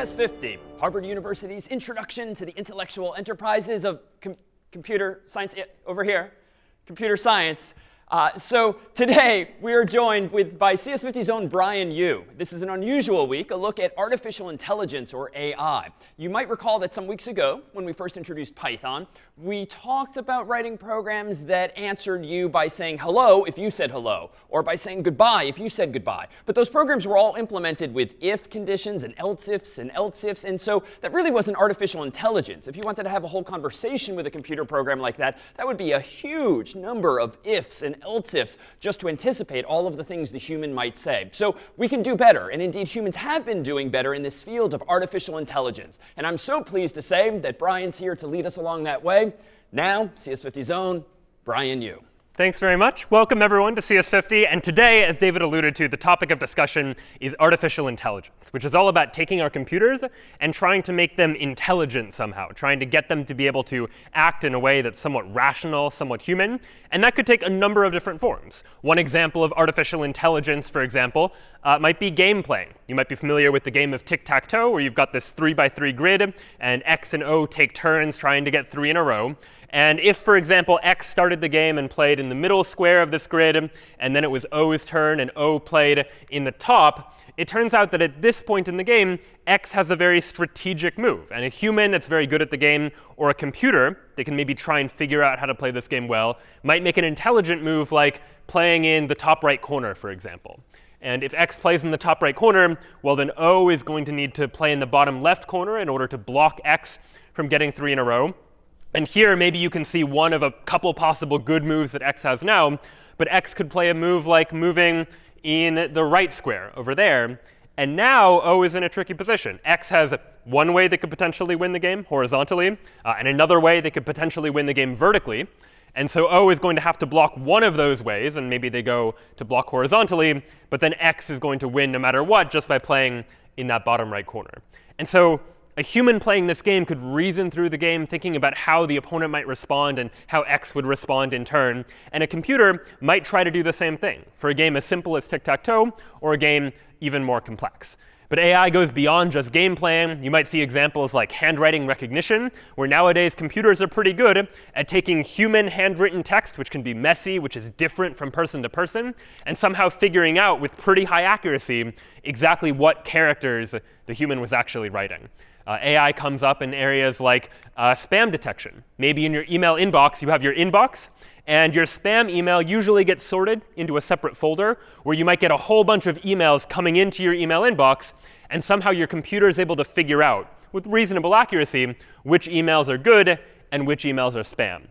CS50, Harvard University's Introduction to the Intellectual Enterprises of Computer Science, over here, Computer Science. So today we are joined by CS50's own Brian Yu. This is an unusual week, a look at artificial intelligence, or AI. You might recall that some weeks ago, when we first introduced Python, we talked about writing programs that answered you by saying hello if you said hello, or by saying goodbye if you said goodbye. But those programs were all implemented with if conditions and else ifs, and so that really wasn't artificial intelligence. If you wanted to have a whole conversation with a computer program like that, that would be a huge number of ifs and else ifs just to anticipate all of the things the human might say. So we can do better, and indeed humans have been doing better in this field of artificial intelligence. And I'm so pleased to say that Brian's here to lead us along that way. Now, CS50's own Brian Yu. Thanks very much. Welcome, everyone, to CS50. And today, as David alluded to, the topic of discussion is artificial intelligence, which is all about taking our computers and trying to make them intelligent somehow, trying to get them to be able to act in a way that's somewhat rational, somewhat human. And that could take a number of different forms. One example of artificial intelligence, for example, might be game playing. You might be familiar with the game of tic-tac-toe, where you've got this 3x3 grid, and X and O take turns trying to get 3 in a row. And if, for example, X started the game and played in the middle square of this grid, and then it was O's turn and O played in the top, it turns out that at this point in the game, X has a very strategic move. And a human that's very good at the game, or a computer that can maybe try and figure out how to play this game well, might make an intelligent move like playing in the top right corner, for example. And if X plays in the top right corner, well, then O is going to need to play in the bottom left corner in order to block X from getting 3 in a row. And here, maybe you can see one of a couple possible good moves that X has now. But X could play a move like moving in the right square over there. And now O is in a tricky position. X has one way they could potentially win the game horizontally, and another way they could potentially win the game vertically. And so O is going to have to block one of those ways, and maybe they go to block horizontally. But then X is going to win no matter what just by playing in that bottom right corner. And so a human playing this game could reason through the game, thinking about how the opponent might respond and how X would respond in turn. And a computer might try to do the same thing for a game as simple as tic-tac-toe, or a game even more complex. But AI goes beyond just game playing. You might see examples like handwriting recognition, where nowadays computers are pretty good at taking human handwritten text, which can be messy, which is different from person to person, and somehow figuring out with pretty high accuracy exactly what characters the human was actually writing. AI comes up in areas like spam detection. Maybe in your email inbox, you have your inbox, and your spam email usually gets sorted into a separate folder where you might get a whole bunch of emails coming into your email inbox, and somehow your computer is able to figure out, with reasonable accuracy, which emails are good and which emails are spam.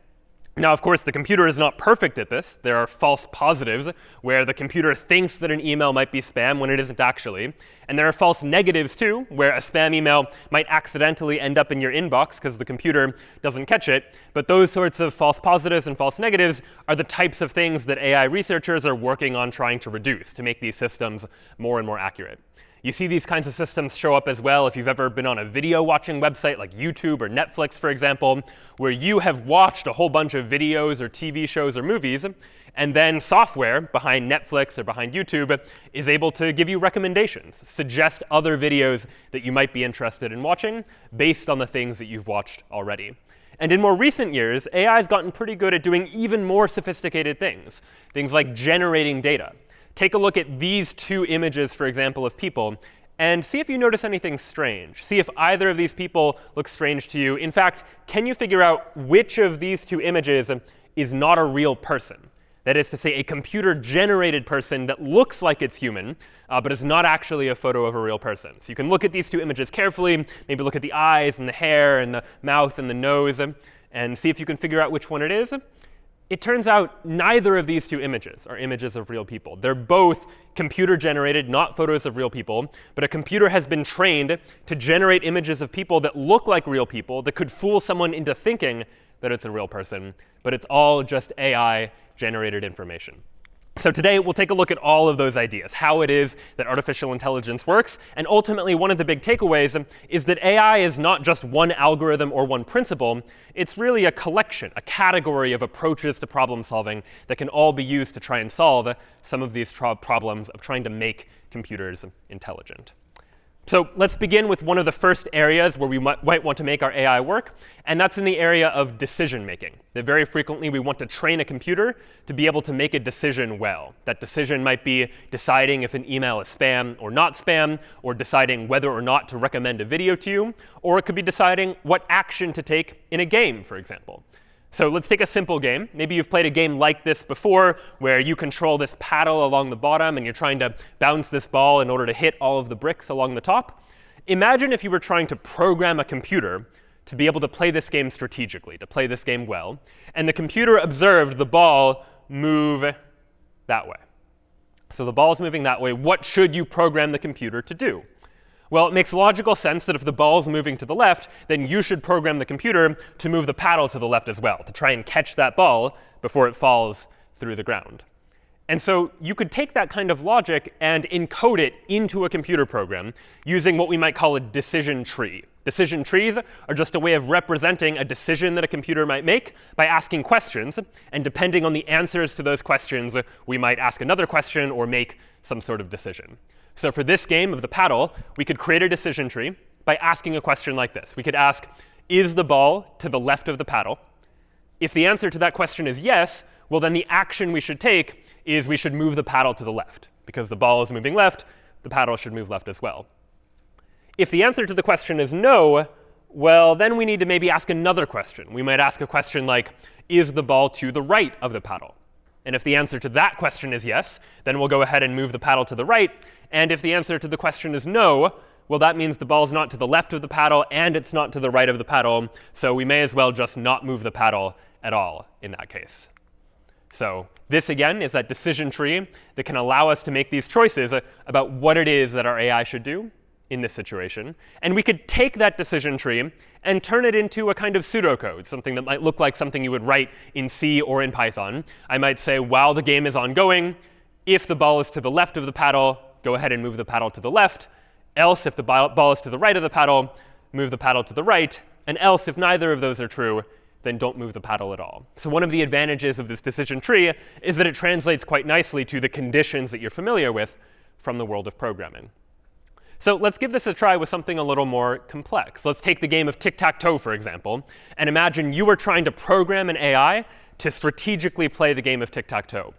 Now, of course, the computer is not perfect at this. There are false positives where the computer thinks that an email might be spam when it isn't actually. And there are false negatives, too, where a spam email might accidentally end up in your inbox because the computer doesn't catch it. But those sorts of false positives and false negatives are the types of things that AI researchers are working on trying to reduce to make these systems more and more accurate. You see these kinds of systems show up as well if you've ever been on a video watching website like YouTube or Netflix, for example, where you have watched a whole bunch of videos or TV shows or movies, and then software behind Netflix or behind YouTube is able to give you recommendations, suggest other videos that you might be interested in watching based on the things that you've watched already. And in more recent years, AI has gotten pretty good at doing even more sophisticated things like generating data. Take a look at these 2 images, for example, of people, and see if you notice anything strange. See if either of these people looks strange to you. In fact, can you figure out which of these 2 images is not a real person? That is to say, a computer-generated person that looks like it's human, but is not actually a photo of a real person. So you can look at these 2 images carefully, maybe look at the eyes and the hair and the mouth and the nose, and see if you can figure out which one it is. It turns out neither of these 2 images are images of real people. They're both computer-generated, not photos of real people. But a computer has been trained to generate images of people that look like real people, that could fool someone into thinking that it's a real person. But it's all just AI-generated information. So today, we'll take a look at all of those ideas, how it is that artificial intelligence works. And ultimately, one of the big takeaways is that AI is not just one algorithm or one principle. It's really a collection, a category of approaches to problem solving that can all be used to try and solve some of these problems of trying to make computers intelligent. So let's begin with one of the first areas where we might want to make our AI work, and that's in the area of decision making. That very frequently we want to train a computer to be able to make a decision well. That decision might be deciding if an email is spam or not spam, or deciding whether or not to recommend a video to you, or it could be deciding what action to take in a game, for example. So let's take a simple game. Maybe you've played a game like this before, where you control this paddle along the bottom, and you're trying to bounce this ball in order to hit all of the bricks along the top. Imagine if you were trying to program a computer to be able to play this game strategically, to play this game well, and the computer observed the ball move that way. So the ball is moving that way. What should you program the computer to do? Well, it makes logical sense that if the ball is moving to the left, then you should program the computer to move the paddle to the left as well, to try and catch that ball before it falls through the ground. And so you could take that kind of logic and encode it into a computer program using what we might call a decision tree. Decision trees are just a way of representing a decision that a computer might make by asking questions. And depending on the answers to those questions, we might ask another question or make some sort of decision. So for this game of the paddle, we could create a decision tree by asking a question like this. We could ask, is the ball to the left of the paddle? If the answer to that question is yes, well, then the action we should take is we should move the paddle to the left. Because the ball is moving left, the paddle should move left as well. If the answer to the question is no, well, then we need to maybe ask another question. We might ask a question like, is the ball to the right of the paddle? And if the answer to that question is yes, then we'll go ahead and move the paddle to the right. And if the answer to the question is no, well, that means the ball's not to the left of the paddle and it's not to the right of the paddle. So we may as well just not move the paddle at all in that case. So this, again, is that decision tree that can allow us to make these choices about what it is that our AI should do in this situation. And we could take that decision tree and turn it into a kind of pseudocode, something that might look like something you would write in C or in Python. I might say, while the game is ongoing, if the ball is to the left of the paddle, go ahead and move the paddle to the left. Else, if the ball is to the right of the paddle, move the paddle to the right. And else, if neither of those are true, then don't move the paddle at all. So one of the advantages of this decision tree is that it translates quite nicely to the conditions that you're familiar with from the world of programming. So let's give this a try with something a little more complex. Let's take the game of tic-tac-toe, for example, and imagine you were trying to program an AI to strategically play the game of tic-tac-toe.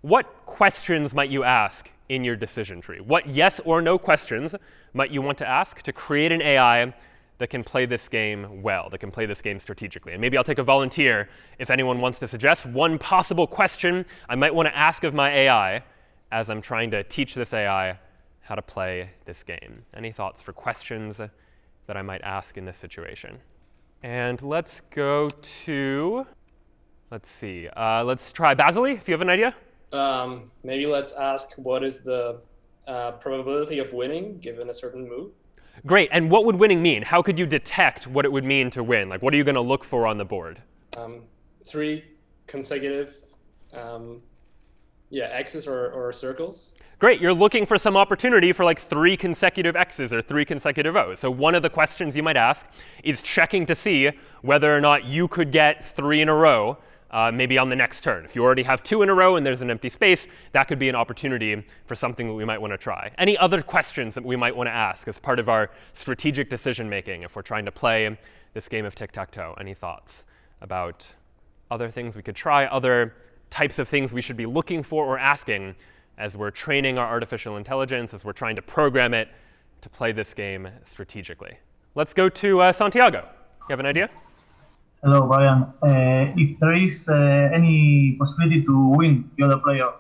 What questions might you ask in your decision tree? What yes or no questions might you want to ask to create an AI that can play this game well, that can play this game strategically? And maybe I'll take a volunteer if anyone wants to suggest one possible question I might want to ask of my AI as I'm trying to teach this AI how to play this game. Any thoughts for questions that I might ask in this situation? And let's go to, let's see, let's try Basily, if you have an idea. Maybe let's ask, what is the probability of winning given a certain move? Great. And what would winning mean? How could you detect what it would mean to win? Like, what are you going to look for on the board? 3 consecutive X's or circles. Great. You're looking for some opportunity for like 3 consecutive X's or 3 consecutive O's. So one of the questions you might ask is checking to see whether or not you could get 3 in a row, maybe on the next turn. If you already have 2 in a row and there's an empty space, that could be an opportunity for something that we might want to try. Any other questions that we might want to ask as part of our strategic decision making if we're trying to play this game of tic-tac-toe? Any thoughts about other things we could try, other types of things we should be looking for or asking as we're training our artificial intelligence, as we're trying to program it to play this game strategically? Let's go to Santiago. You have an idea? Hello, Brian. If there is any possibility to win the other player?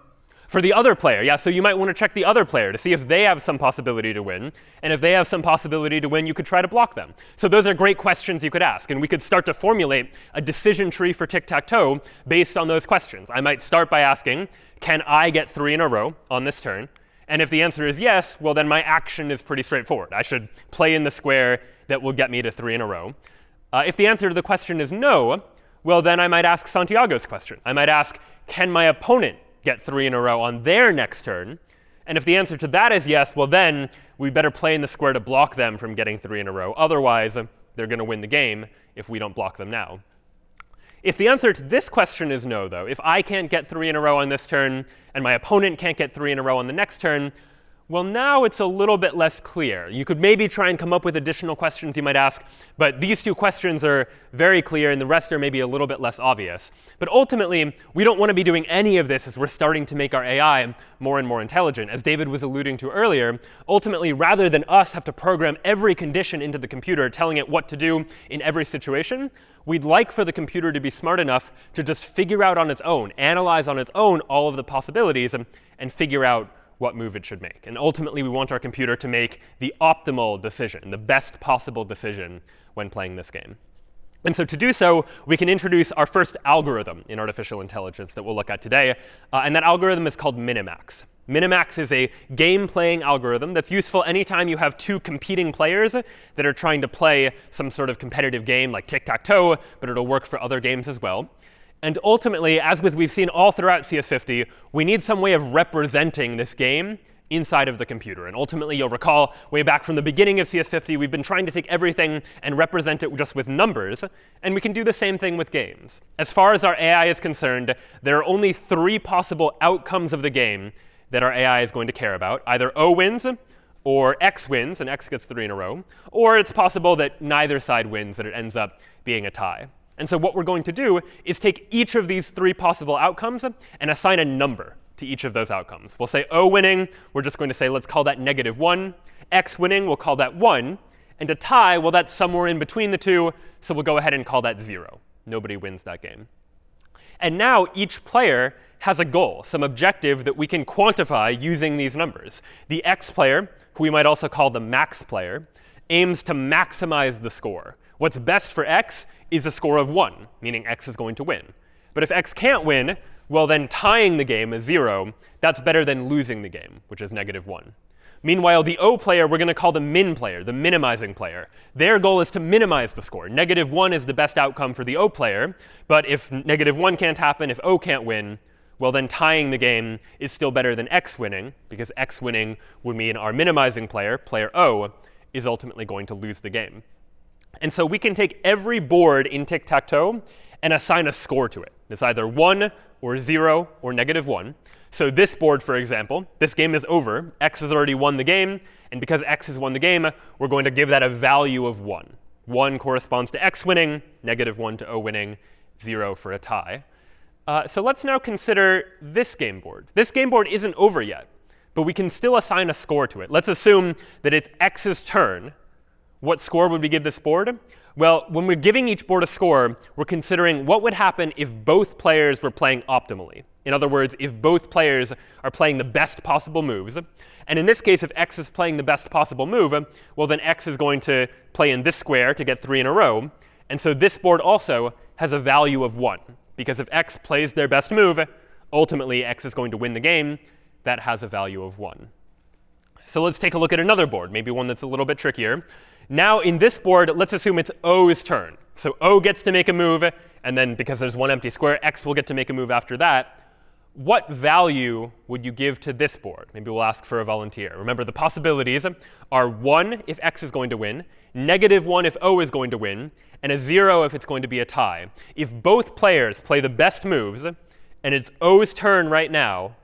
For the other player, yeah. So you might want to check the other player to see if they have some possibility to win. And if they have some possibility to win, you could try to block them. So those are great questions you could ask. And we could start to formulate a decision tree for tic-tac-toe based on those questions. I might start by asking, can I get 3 in a row on this turn? And if the answer is yes, well, then my action is pretty straightforward. I should play in the square that will get me to 3 in a row. If the answer to the question is no, well, then I might ask Santiago's question. I might ask, can my opponent get 3 in a row on their next turn? And if the answer to that is yes, well, then we better play in the square to block them from getting 3 in a row. Otherwise, they're going to win the game if we don't block them now. If the answer to this question is no, though, if I can't get 3 in a row on this turn and my opponent can't get 3 in a row on the next turn, Well, now it's a little bit less clear. You could maybe try and come up with additional questions you might ask, but these two questions are very clear, and the rest are maybe a little bit less obvious. But ultimately, we don't want to be doing any of this as we're starting to make our AI more and more intelligent. As David was alluding to earlier, ultimately, rather than us have to program every condition into the computer, telling it what to do in every situation, we'd like for the computer to be smart enough to just figure out on its own, analyze on its own all of the possibilities, and figure out what move it should make. And ultimately, we want our computer to make the optimal decision, the best possible decision when playing this game. And so to do so, we can introduce our first algorithm in artificial intelligence that we'll look at today. And that algorithm is called Minimax. Minimax is a game-playing algorithm that's useful anytime you have two competing players that are trying to play some sort of competitive game like tic-tac-toe, but it'll work for other games as well. And ultimately, as we've seen all throughout CS50, we need some way of representing this game inside of the computer. And ultimately, you'll recall way back from the beginning of CS50, we've been trying to take everything and represent it just with numbers. And we can do the same thing with games. As far as our AI is concerned, there are only 3 possible outcomes of the game that our AI is going to care about. Either O wins, or X wins, and X gets 3 in a row. Or it's possible that neither side wins, that it ends up being a tie. And so what we're going to do is take each of these 3 possible outcomes and assign a number to each of those outcomes. We'll say O winning, we're just going to say, let's call that -1. X winning, we'll call that 1. And a tie, well, that's somewhere in between the two, so we'll go ahead and call that 0. Nobody wins that game. And now each player has a goal, some objective that we can quantify using these numbers. The X player, who we might also call the max player, aims to maximize the score. What's best for X is a score of 1, meaning X is going to win. But if X can't win, well, then tying the game is 0. That's better than losing the game, which is -1. Meanwhile, the O player, we're going to call the min player, the minimizing player. Their goal is to minimize the score. -1 is the best outcome for the O player. But if -1 can't happen, if O can't win, well, then tying the game is still better than X winning, because X winning would mean our minimizing player, player O, is ultimately going to lose the game. And so we can take every board in tic-tac-toe and assign a score to it. It's either 1 or 0 or -1. So this board, for example, this game is over. X has already won the game. And because X has won the game, we're going to give that a value of 1. 1 corresponds to X winning, -1 to O winning, 0 for a tie. So let's now consider this game board. This game board isn't over yet, but we can still assign a score to it. Let's assume that it's X's turn. What score would we give this board? Well, when we're giving each board a score, we're considering what would happen if both players were playing optimally. In other words, if both players are playing the best possible moves. And in this case, if X is playing the best possible move, well, then X is going to play in this square to get 3 in a row. And so this board also has a value of 1. Because if X plays their best move, ultimately X is going to win the game. That has a value of 1. So let's take a look at another board, maybe one that's a little bit trickier. Now in this board, let's assume it's O's turn. So O gets to make a move, and then because there's one empty square, X will get to make a move after that. What value would you give to this board? Maybe we'll ask for a volunteer. Remember, the possibilities are 1 if X is going to win, -1 if O is going to win, and a 0 if it's going to be a tie. If both players play the best moves, and it's O's turn right now,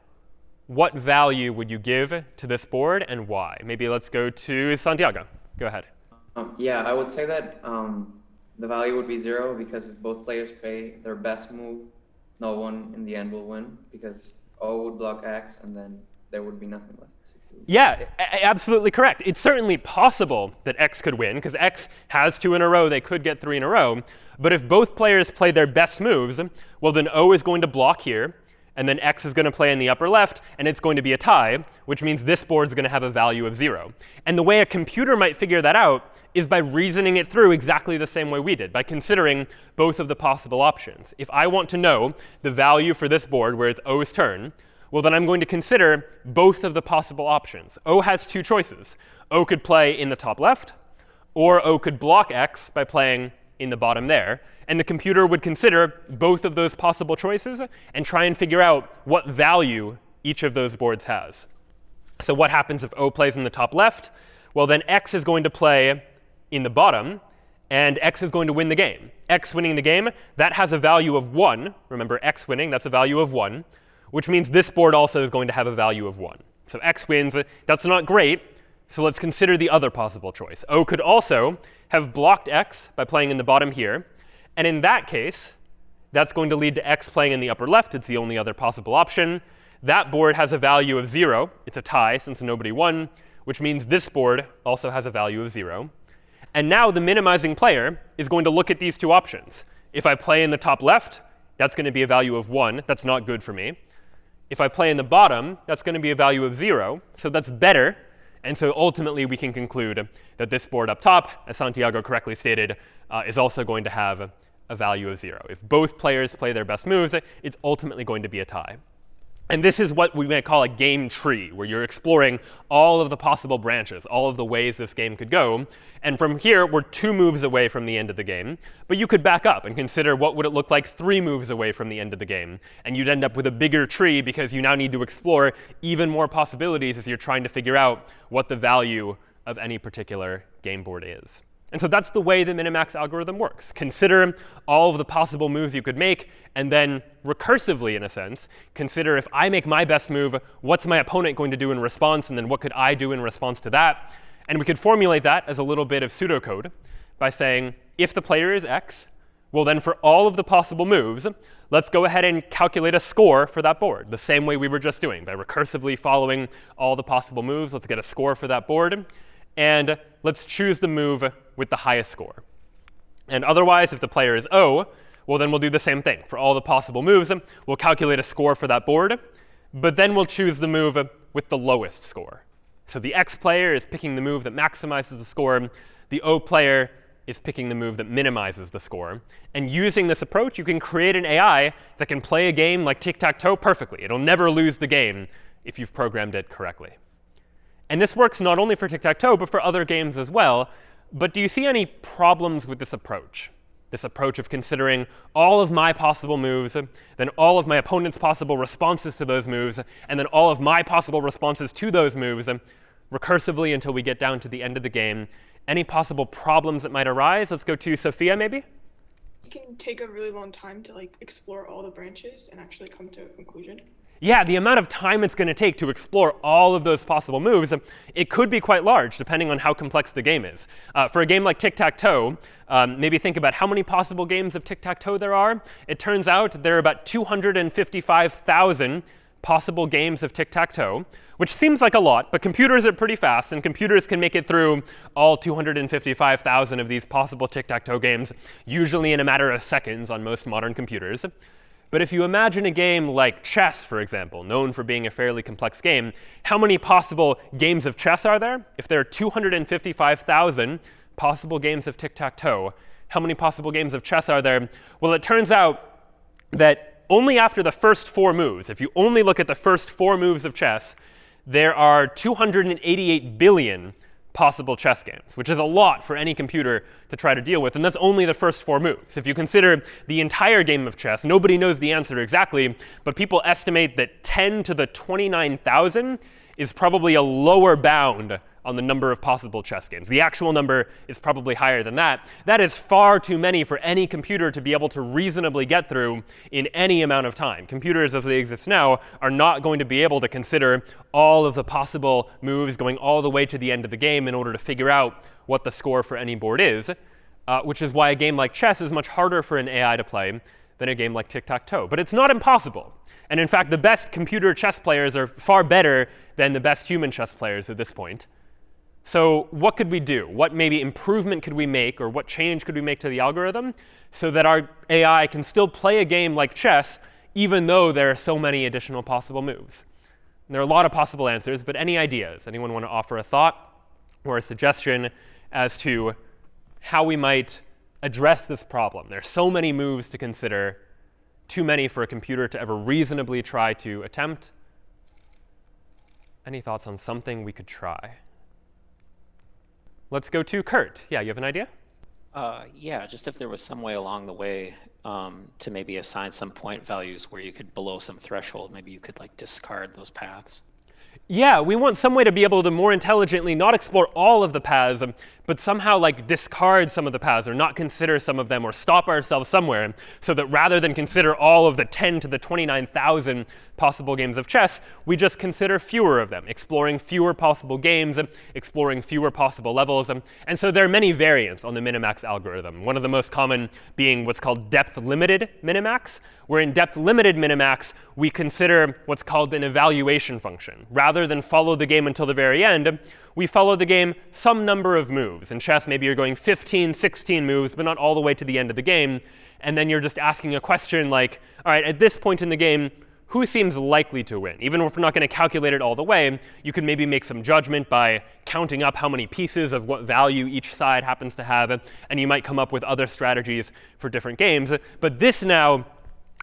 what value would you give to this board and why? Maybe let's go to Santiago. Go ahead. Yeah, I would say that the value would be 0 because if both players play their best move, no one in the end will win because O would block X and then there would be nothing left. Yeah, absolutely correct. It's certainly possible that X could win because X has 2 in a row. They could get 3 in a row. But if both players play their best moves, well, then O is going to block here. And then X is going to play in the upper left, and it's going to be a tie, which means this board is going to have a value of 0. And the way a computer might figure that out is by reasoning it through exactly the same way we did, by considering both of the possible options. If I want to know the value for this board where it's O's turn, well, then I'm going to consider both of the possible options. O has 2 choices. O could play in the top left, or O could block X by playing in the bottom there. And the computer would consider both of those possible choices and try and figure out what value each of those boards has. So what happens if O plays in the top left? Well, then X is going to play in the bottom, and X is going to win the game. X winning the game, that has a value of 1. Remember, X winning, that's a value of 1, which means this board also is going to have a value of 1. So x wins. That's not great. So let's consider the other possible choice. O could also have blocked x by playing in the bottom here. And in that case, that's going to lead to x playing in the upper left. It's the only other possible option. That board has a value of 0. It's a tie since nobody won, which means this board also has a value of 0. And now the minimizing player is going to look at these two options. If I play in the top left, that's going to be a value of 1. That's not good for me. If I play in the bottom, that's going to be a value of 0. So that's better. And so ultimately, we can conclude that this board up top, as Santiago correctly stated, is also going to have a value of 0. If both players play their best moves, it's ultimately going to be a tie. And this is what we might call a game tree, where you're exploring all of the possible branches, all of the ways this game could go. And from here, we're 2 moves away from the end of the game. But you could back up and consider what would it look like 3 moves away from the end of the game. And you'd end up with a bigger tree because you now need to explore even more possibilities as you're trying to figure out what the value of any particular game board is. And so that's the way the Minimax algorithm works. Consider all of the possible moves you could make, and then recursively, in a sense, consider if I make my best move, what's my opponent going to do in response, and then what could I do in response to that? And we could formulate that as a little bit of pseudocode by saying, if the player is x, well then for all of the possible moves, let's go ahead and calculate a score for that board, the same way we were just doing. By recursively following all the possible moves, let's get a score for that board. And let's choose the move with the highest score. And otherwise, if the player is O, well, then we'll do the same thing. For all the possible moves, we'll calculate a score for that board. But then we'll choose the move with the lowest score. So the X player is picking the move that maximizes the score. The O player is picking the move that minimizes the score. And using this approach, you can create an AI that can play a game like tic-tac-toe perfectly. It'll never lose the game if you've programmed it correctly. And this works not only for tic-tac-toe, but for other games as well. But do you see any problems with this approach? This approach of considering all of my possible moves, then all of my opponent's possible responses to those moves, and then all of my possible responses to those moves recursively until we get down to the end of the game. Any possible problems that might arise? Let's go to Sophia, maybe? It can take a really long time to explore all the branches and actually come to a conclusion. Yeah, the amount of time it's going to take to explore all of those possible moves, it could be quite large, depending on how complex the game is. For a game like tic-tac-toe, maybe think about how many possible games of tic-tac-toe there are. It turns out there are about 255,000 possible games of tic-tac-toe, which seems like a lot, but computers are pretty fast, and computers can make it through all 255,000 of these possible tic-tac-toe games, usually in a matter of seconds on most modern computers. But if you imagine a game like chess, for example, known for being a fairly complex game, how many possible games of chess are there? If there are 255,000 possible games of tic-tac-toe, how many possible games of chess are there? Well, it turns out that only after the first 4 moves, if you only look at the first 4 moves of chess, there are 288 billion possible chess games, which is a lot for any computer to try to deal with. And that's only the first 4 moves. If you consider the entire game of chess, nobody knows the answer exactly, but people estimate that 10 to the 29,000 is probably a lower bound on the number of possible chess games. The actual number is probably higher than that. That is far too many for any computer to be able to reasonably get through in any amount of time. Computers as they exist now are not going to be able to consider all of the possible moves going all the way to the end of the game in order to figure out what the score for any board is, which is why a game like chess is much harder for an AI to play than a game like tic-tac-toe. But it's not impossible. And in fact, the best computer chess players are far better than the best human chess players at this point. So what could we do? What maybe improvement could we make, or what change could we make to the algorithm so that our AI can still play a game like chess even though there are so many additional possible moves? And there are a lot of possible answers, but any ideas? Anyone want to offer a thought or a suggestion as to how we might address this problem? There are so many moves to consider, too many for a computer to ever reasonably try to attempt. Any thoughts on something we could try? Let's go to Kurt. Yeah, you have an idea? Yeah, just if there was some way along the way to maybe assign some point values where you could, below some threshold, maybe you could discard those paths. Yeah, we want some way to be able to more intelligently not explore all of the paths, but somehow like discard some of the paths or not consider some of them or stop ourselves somewhere so that rather than consider all of the 10 to the 29,000 possible games of chess, we just consider fewer of them, exploring fewer possible games, exploring fewer possible levels. And so there are many variants on the Minimax algorithm, one of the most common being what's called depth-limited Minimax, where in depth-limited Minimax, we consider what's called an evaluation function. Rather than follow the game until the very end, we follow the game some number of moves. In chess, maybe you're going 15, 16 moves, but not all the way to the end of the game. And then you're just asking a question like, all right, at this point in the game, who seems likely to win? Even if we're not going to calculate it all the way, you can maybe make some judgment by counting up how many pieces of what value each side happens to have. And you might come up with other strategies for different games. But this now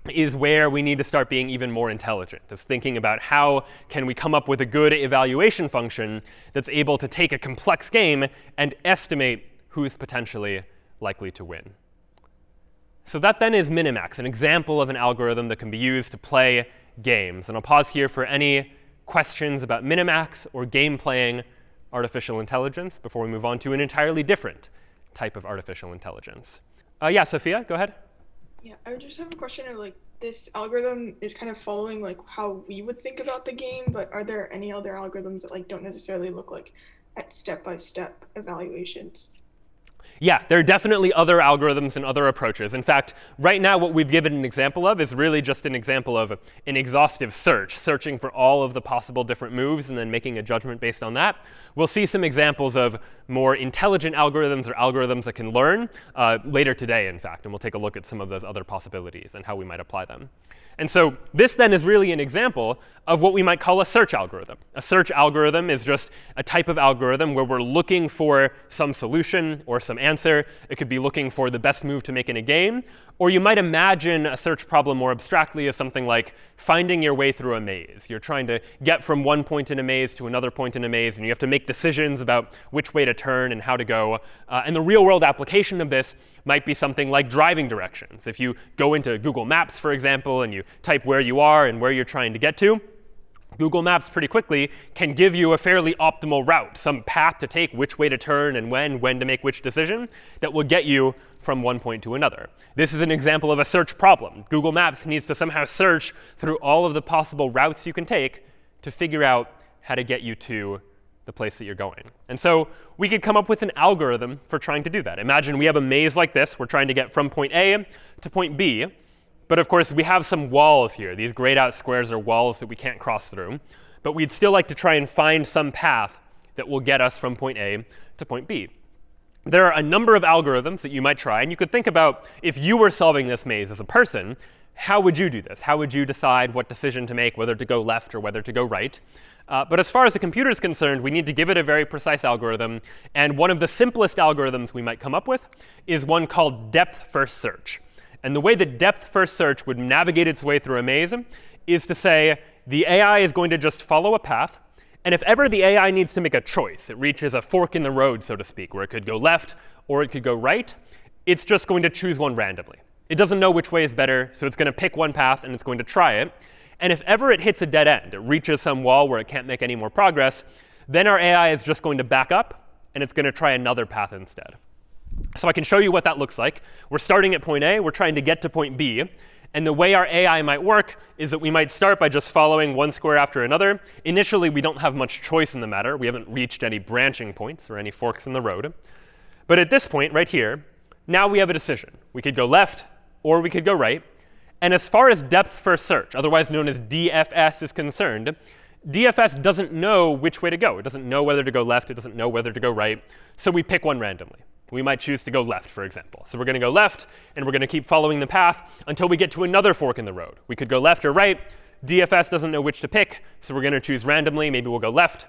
is where we need to start being even more intelligent, is thinking about how can we come up with a good evaluation function that's able to take a complex game and estimate who's potentially likely to win. So that then is Minimax, an example of an algorithm that can be used to play games. And I'll pause here for any questions about Minimax or game playing artificial intelligence before we move on to an entirely different type of artificial intelligence. Yeah, Sophia, go ahead. Yeah, I would just have a question of like this algorithm is kind of following like how we would think about the game, but are there any other algorithms that like don't necessarily look like at step-by-step evaluations? Yeah, there are definitely other algorithms and other approaches. In fact, right now what we've given an example of is really just an example of an exhaustive search, searching for all of the possible different moves and then making a judgment based on that. We'll see some examples of more intelligent algorithms or algorithms that can learn later today, in fact, and we'll take a look at some of those other possibilities and how we might apply them. And so this then is really an example of what we might call a search algorithm. A search algorithm is just a type of algorithm where we're looking for some solution or some answer. It could be looking for the best move to make in a game. Or you might imagine a search problem more abstractly as something like finding your way through a maze. You're trying to get from one point in a maze to another point in a maze, and you have to make decisions about which way to turn and how to go. And the real-world application of this might be something like driving directions. If you go into Google Maps, for example, and you type where you are and where you're trying to get to, Google Maps pretty quickly can give you a fairly optimal route, some path to take, which way to turn and when to make which decision, that will get you from one point to another. This is an example of a search problem. Google Maps needs to somehow search through all of the possible routes you can take to figure out how to get you to the place that you're going. And so we could come up with an algorithm for trying to do that. Imagine we have a maze like this. We're trying to get from point A to point B. But of course, we have some walls here. These grayed out squares are walls that we can't cross through. But we'd still like to try and find some path that will get us from point A to point B. There are a number of algorithms that you might try. And you could think about if you were solving this maze as a person, how would you do this? How would you decide what decision to make, whether to go left or whether to go right? But as far as the computer is concerned, we need to give it a very precise algorithm. And one of the simplest algorithms we might come up with is one called depth-first search. And the way that depth-first search would navigate its way through a maze is to say the AI is going to just follow a path. And if ever the AI needs to make a choice, it reaches a fork in the road, so to speak, where it could go left or it could go right, it's just going to choose one randomly. It doesn't know which way is better, so it's going to pick one path and it's going to try it. And if ever it hits a dead end, it reaches some wall where it can't make any more progress, then our AI is just going to back up and it's going to try another path instead. So I can show you what that looks like. We're starting at point A. We're trying to get to point B. And the way our AI might work is that we might start by just following one square after another. Initially, we don't have much choice in the matter. We haven't reached any branching points or any forks in the road. But at this point right here, now we have a decision. We could go left or we could go right. And as far as depth-first search, otherwise known as DFS, is concerned, DFS doesn't know which way to go. It doesn't know whether to go left. It doesn't know whether to go right. So we pick one randomly. We might choose to go left, for example. So we're going to go left, and we're going to keep following the path until we get to another fork in the road. We could go left or right. DFS doesn't know which to pick, so we're going to choose randomly. Maybe we'll go left.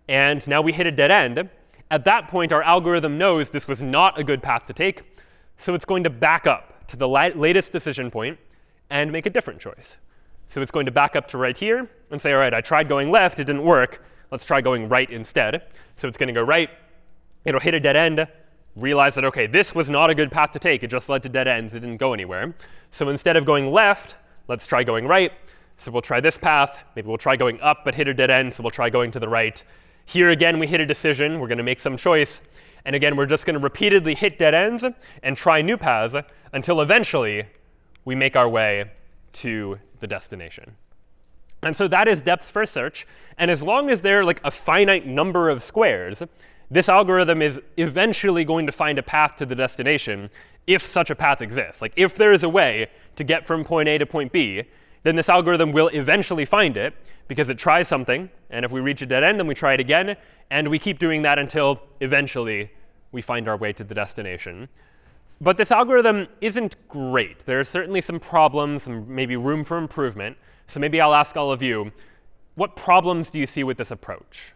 And now we hit a dead end. At that point, our algorithm knows this was not a good path to take, so it's going to back up to the latest decision point and make a different choice. So it's going to back up to right here and say, all right, I tried going left. It didn't work. Let's try going right instead. So it's going to go right. It'll hit a dead end, realize that, OK, this was not a good path to take. It just led to dead ends. It didn't go anywhere. So instead of going left, let's try going right. So we'll try this path. Maybe we'll try going up, but hit a dead end, so we'll try going to the right. Here again, we hit a decision. We're going to make some choice. And again, we're just going to repeatedly hit dead ends and try new paths until eventually we make our way to the destination. And so that is depth first search. And as long as there are like a finite number of squares, this algorithm is eventually going to find a path to the destination if such a path exists. Like if there is a way to get from point A to point B, then this algorithm will eventually find it because it tries something. And if we reach a dead end, then we try it again. And we keep doing that until eventually we find our way to the destination. But this algorithm isn't great. There are certainly some problems and maybe room for improvement. So maybe I'll ask all of you, what problems do you see with this approach?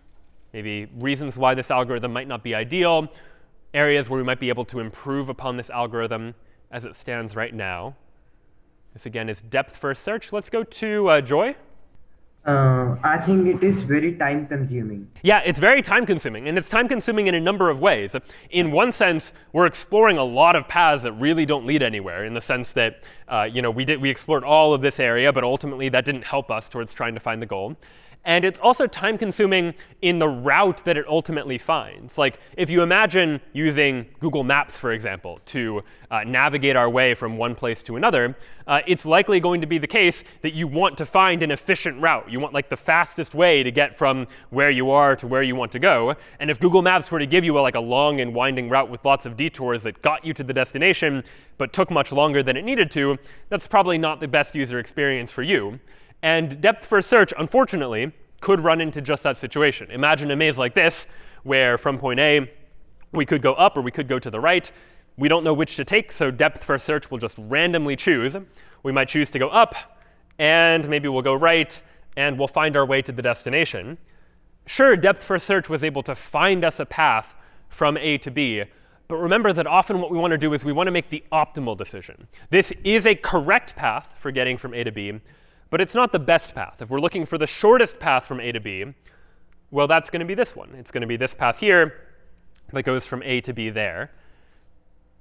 Maybe reasons why this algorithm might not be ideal, areas where we might be able to improve upon this algorithm as it stands right now. This again is depth first search. Let's go to Joy. I think it is very time consuming. Yeah, it's very time consuming, and it's time consuming in a number of ways. In one sense, we're exploring a lot of paths that really don't lead anywhere, in the sense that we explored all of this area, but ultimately that didn't help us towards trying to find the goal. And it's also time consuming in the route that it ultimately finds. Like if you imagine using Google Maps, for example, to navigate our way from one place to another, it's likely going to be the case that you want to find an efficient route. You want like the fastest way to get from where you are to where you want to go. And if Google Maps were to give you a long and winding route with lots of detours that got you to the destination, but took much longer than it needed to, that's probably not the best user experience for you. And depth first search, unfortunately, could run into just that situation. Imagine a maze like this, where from point A, we could go up or we could go to the right. We don't know which to take, so depth first search will just randomly choose. We might choose to go up, and maybe we'll go right, and we'll find our way to the destination. Sure, depth first search was able to find us a path from A to B, but remember that often what we want to do is we want to make the optimal decision. This is a correct path for getting from A to B, but it's not the best path. If we're looking for the shortest path from A to B, well, that's going to be this one. It's going to be this path here that goes from A to B there.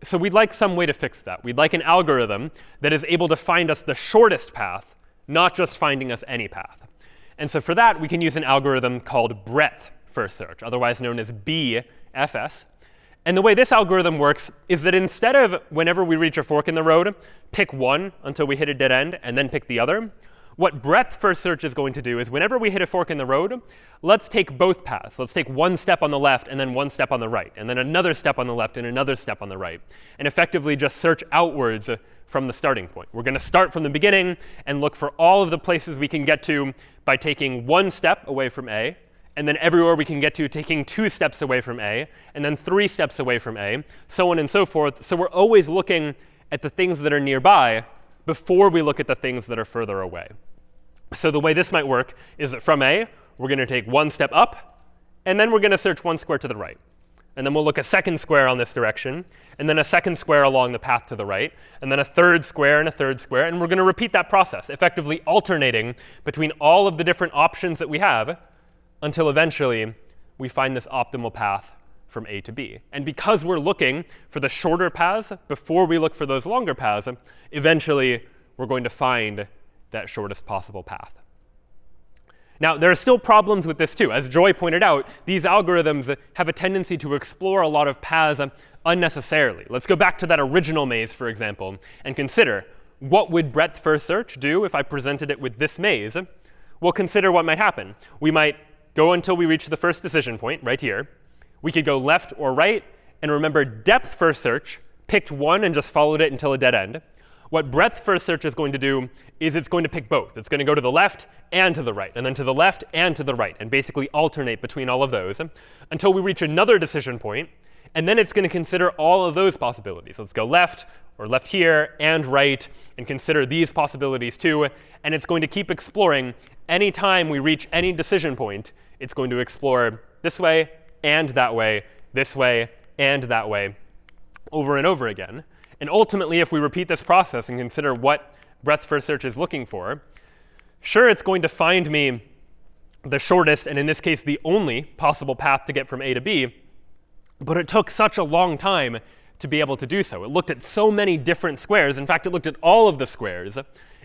So we'd like some way to fix that. We'd like an algorithm that is able to find us the shortest path, not just finding us any path. And so for that, we can use an algorithm called breadth first search, otherwise known as BFS. And the way this algorithm works is that instead of whenever we reach a fork in the road, pick one until we hit a dead end and then pick the other, what breadth first search is going to do is whenever we hit a fork in the road, let's take both paths. Let's take one step on the left and then one step on the right, and then another step on the left and another step on the right, and effectively just search outwards from the starting point. We're going to start from the beginning and look for all of the places we can get to by taking one step away from A, and then everywhere we can get to taking 2 steps away from A, and then 3 steps away from A, so on and so forth. So we're always looking at the things that are nearby before we look at the things that are further away. So the way this might work is that from A, we're going to take 1 step up, and then we're going to search 1 square to the right. And then we'll look a 2nd square on this direction, and then a 2nd square along the path to the right, and then a 3rd square and a 3rd square. And we're going to repeat that process, effectively alternating between all of the different options that we have until eventually we find this optimal path from A to B. And because we're looking for the shorter paths before we look for those longer paths, eventually we're going to find that shortest possible path. Now, there are still problems with this too. As Joy pointed out, these algorithms have a tendency to explore a lot of paths unnecessarily. Let's go back to that original maze, for example, and consider what would breadth first search do if I presented it with this maze? Well, consider what might happen. We might go until we reach the first decision point right here. We could go left or right. And remember, depth first search picked one and just followed it until a dead end. What breadth first search is going to do is it's going to pick both. It's going to go to the left and to the right, and then to the left and to the right, and basically alternate between all of those until we reach another decision point. And then it's going to consider all of those possibilities. Let's go left or left here and right and consider these possibilities too. And it's going to keep exploring. Anytime we reach any decision point, it's going to explore this way and that way, this way and that way, over and over again. And ultimately, if we repeat this process and consider what breadth first search is looking for, sure, it's going to find me the shortest, and in this case, the only possible path to get from A to B. But it took such a long time to be able to do so. It looked at so many different squares. In fact, it looked at all of the squares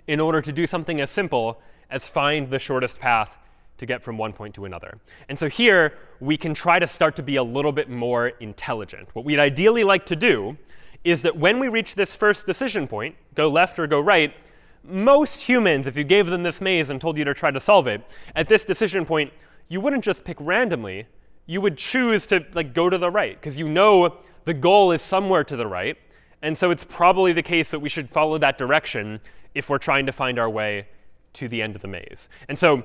in order to do something as simple as find the shortest path to get from one point to another. And so here, we can try to start to be a little bit more intelligent. What we'd ideally like to do is that when we reach this first decision point, go left or go right, most humans, if you gave them this maze and told you to try to solve it, at this decision point, you wouldn't just pick randomly. You would choose to go to the right, because you know the goal is somewhere to the right. And so it's probably the case that we should follow that direction if we're trying to find our way to the end of the maze. And so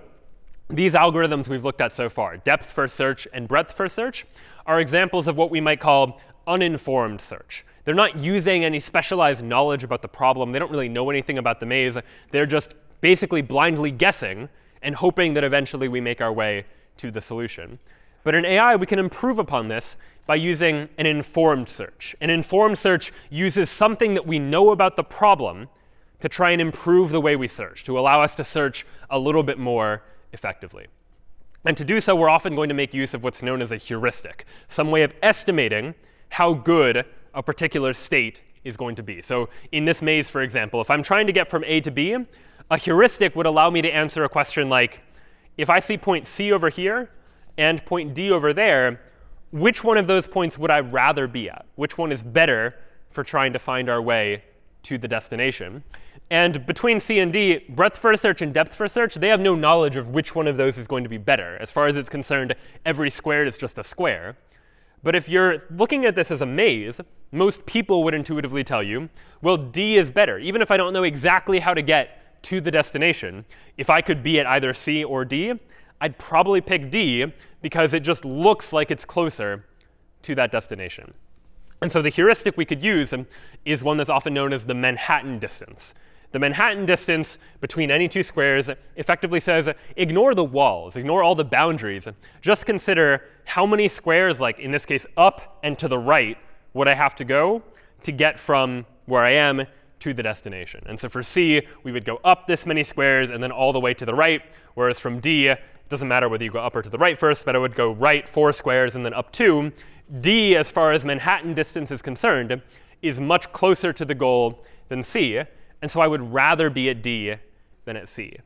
these algorithms we've looked at so far, depth first search and breadth first search, are examples of what we might call uninformed search. They're not using any specialized knowledge about the problem. They don't really know anything about the maze. They're just basically blindly guessing and hoping that eventually we make our way to the solution. But in AI, we can improve upon this by using an informed search. An informed search uses something that we know about the problem to try and improve the way we search, to allow us to search a little bit more effectively. And to do so, we're often going to make use of what's known as a heuristic, some way of estimating how good a particular state is going to be. So in this maze, for example, if I'm trying to get from A to B, a heuristic would allow me to answer a question like, if I see point C over here and point D over there, which one of those points would I rather be at? Which one is better for trying to find our way to the destination? And between C and D, breadth first search and depth first search, they have no knowledge of which one of those is going to be better. As far as it's concerned, every squared is just a square. But if you're looking at this as a maze, most people would intuitively tell you, well, D is better. Even if I don't know exactly how to get to the destination, if I could be at either C or D, I'd probably pick D because it just looks like it's closer to that destination. And so the heuristic we could use is one that's often known as the Manhattan distance. The Manhattan distance between any two squares effectively says, ignore the walls, ignore all the boundaries. Just consider how many squares, like in this case, up and to the right, would I have to go to get from where I am to the destination. And so for C, we would go up this many squares and then all the way to the right, whereas from D, it doesn't matter whether you go up or to the right first, but I would go right 4 squares and then up 2. D, as far as Manhattan distance is concerned, is much closer to the goal than C. And so I would rather be at D than at C.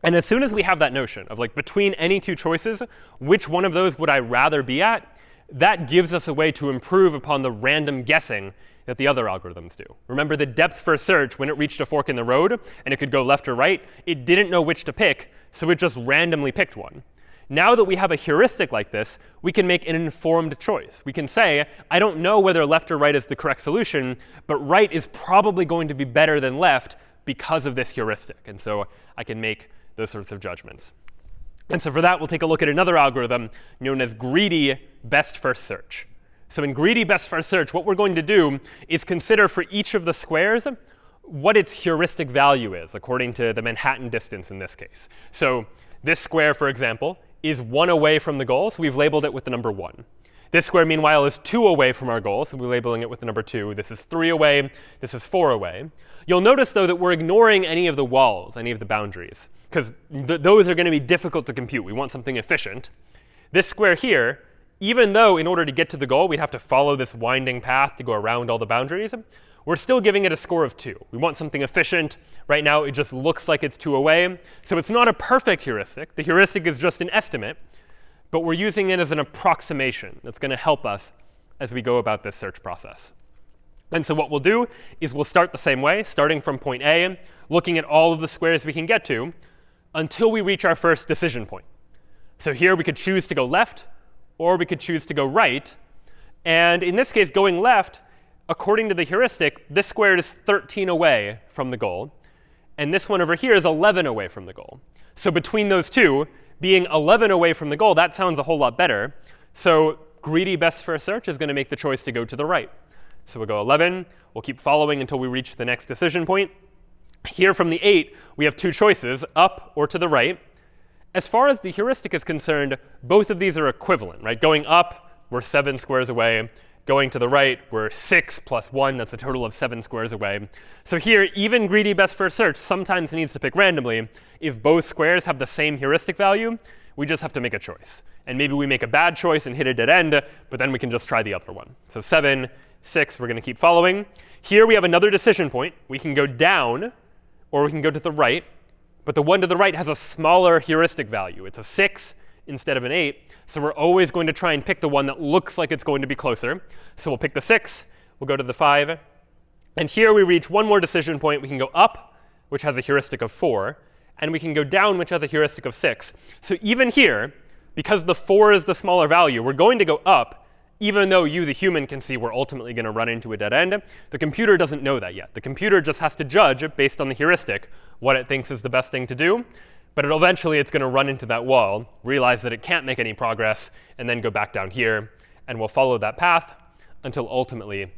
And as soon as we have that notion of between any two choices, which one of those would I rather be at, that gives us a way to improve upon the random guessing that the other algorithms do. Remember the depth first search, when it reached a fork in the road and it could go left or right, it didn't know which to pick, so it just randomly picked one. Now that we have a heuristic like this, we can make an informed choice. We can say, I don't know whether left or right is the correct solution, but right is probably going to be better than left because of this heuristic. And so I can make those sorts of judgments. And so for that, we'll take a look at another algorithm known as greedy best first search. So in greedy best first search, what we're going to do is consider for each of the squares what its heuristic value is, according to the Manhattan distance in this case. So this square, for example, is 1 away from the goal, so we've labeled it with the number 1. This square, meanwhile, is 2 away from our goal, so we're labeling it with the number 2. This is 3 away. This is 4 away. You'll notice, though, that we're ignoring any of the walls, any of the boundaries, because those are going to be difficult to compute. We want something efficient. This square here, even though in order to get to the goal, we'd have to follow this winding path to go around all the boundaries, we're still giving it a score of 2. We want something efficient. Right now, it just looks like it's 2 away. So it's not a perfect heuristic. The heuristic is just an estimate. But we're using it as an approximation that's going to help us as we go about this search process. And so what we'll do is we'll start the same way, starting from point A, looking at all of the squares we can get to, until we reach our first decision point. So here we could choose to go left, or we could choose to go right. And in this case, going left, according to the heuristic, this square is 13 away from the goal. And this one over here is 11 away from the goal. So between those two, being 11 away from the goal, that sounds a whole lot better. So greedy best first search is going to make the choice to go to the right. So we'll go 11. We'll keep following until we reach the next decision point. Here from the 8, we have 2 choices, up or to the right. As far as the heuristic is concerned, both of these are equivalent, right? Going up, we're 7 squares away. Going to the right, we're 6 plus 1. That's a total of 7 squares away. So here, even greedy best first search sometimes needs to pick randomly. If both squares have the same heuristic value, we just have to make a choice. And maybe we make a bad choice and hit a dead end, but then we can just try the other one. So 7, 6, we're going to keep following. Here we have another decision point. We can go down, or we can go to the right. but the one to the right has a smaller heuristic value. It's a 6 instead of an 8. So we're always going to try and pick the one that looks like it's going to be closer. So we'll pick the 6. We'll go to the 5. And here we reach one more decision point. We can go up, which has a heuristic of 4. And we can go down, which has a heuristic of 6. So even here, because the 4 is the smaller value, we're going to go up, even though you, the human, can see we're ultimately going to run into a dead end. The computer doesn't know that yet. The computer just has to judge, based on the heuristic, what it thinks is the best thing to do. But eventually, it's going to run into that wall, realize that it can't make any progress, and then go back down here. And we'll follow that path until ultimately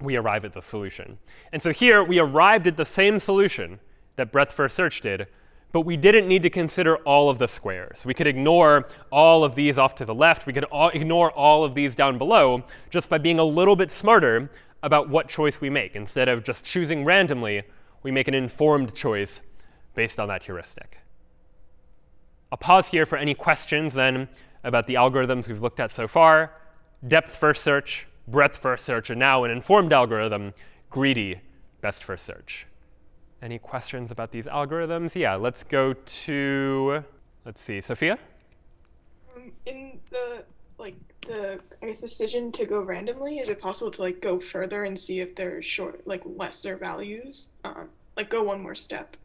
we arrive at the solution. And so here, we arrived at the same solution that breadth first search did, but we didn't need to consider all of the squares. We could ignore all of these off to the left. We could ignore all of these down below just by being a little bit smarter about what choice we make. Instead of just choosing randomly, we make an informed choice based on that heuristic. I'll pause here for any questions then about the algorithms we've looked at so far. Depth first search, breadth first search, and now an informed algorithm, greedy best first search. Any questions about these algorithms? Yeah, let's go to, let's see, Sophia? In the I guess decision to go randomly, is it possible to like go further and see if they're lesser values? Like go one more step?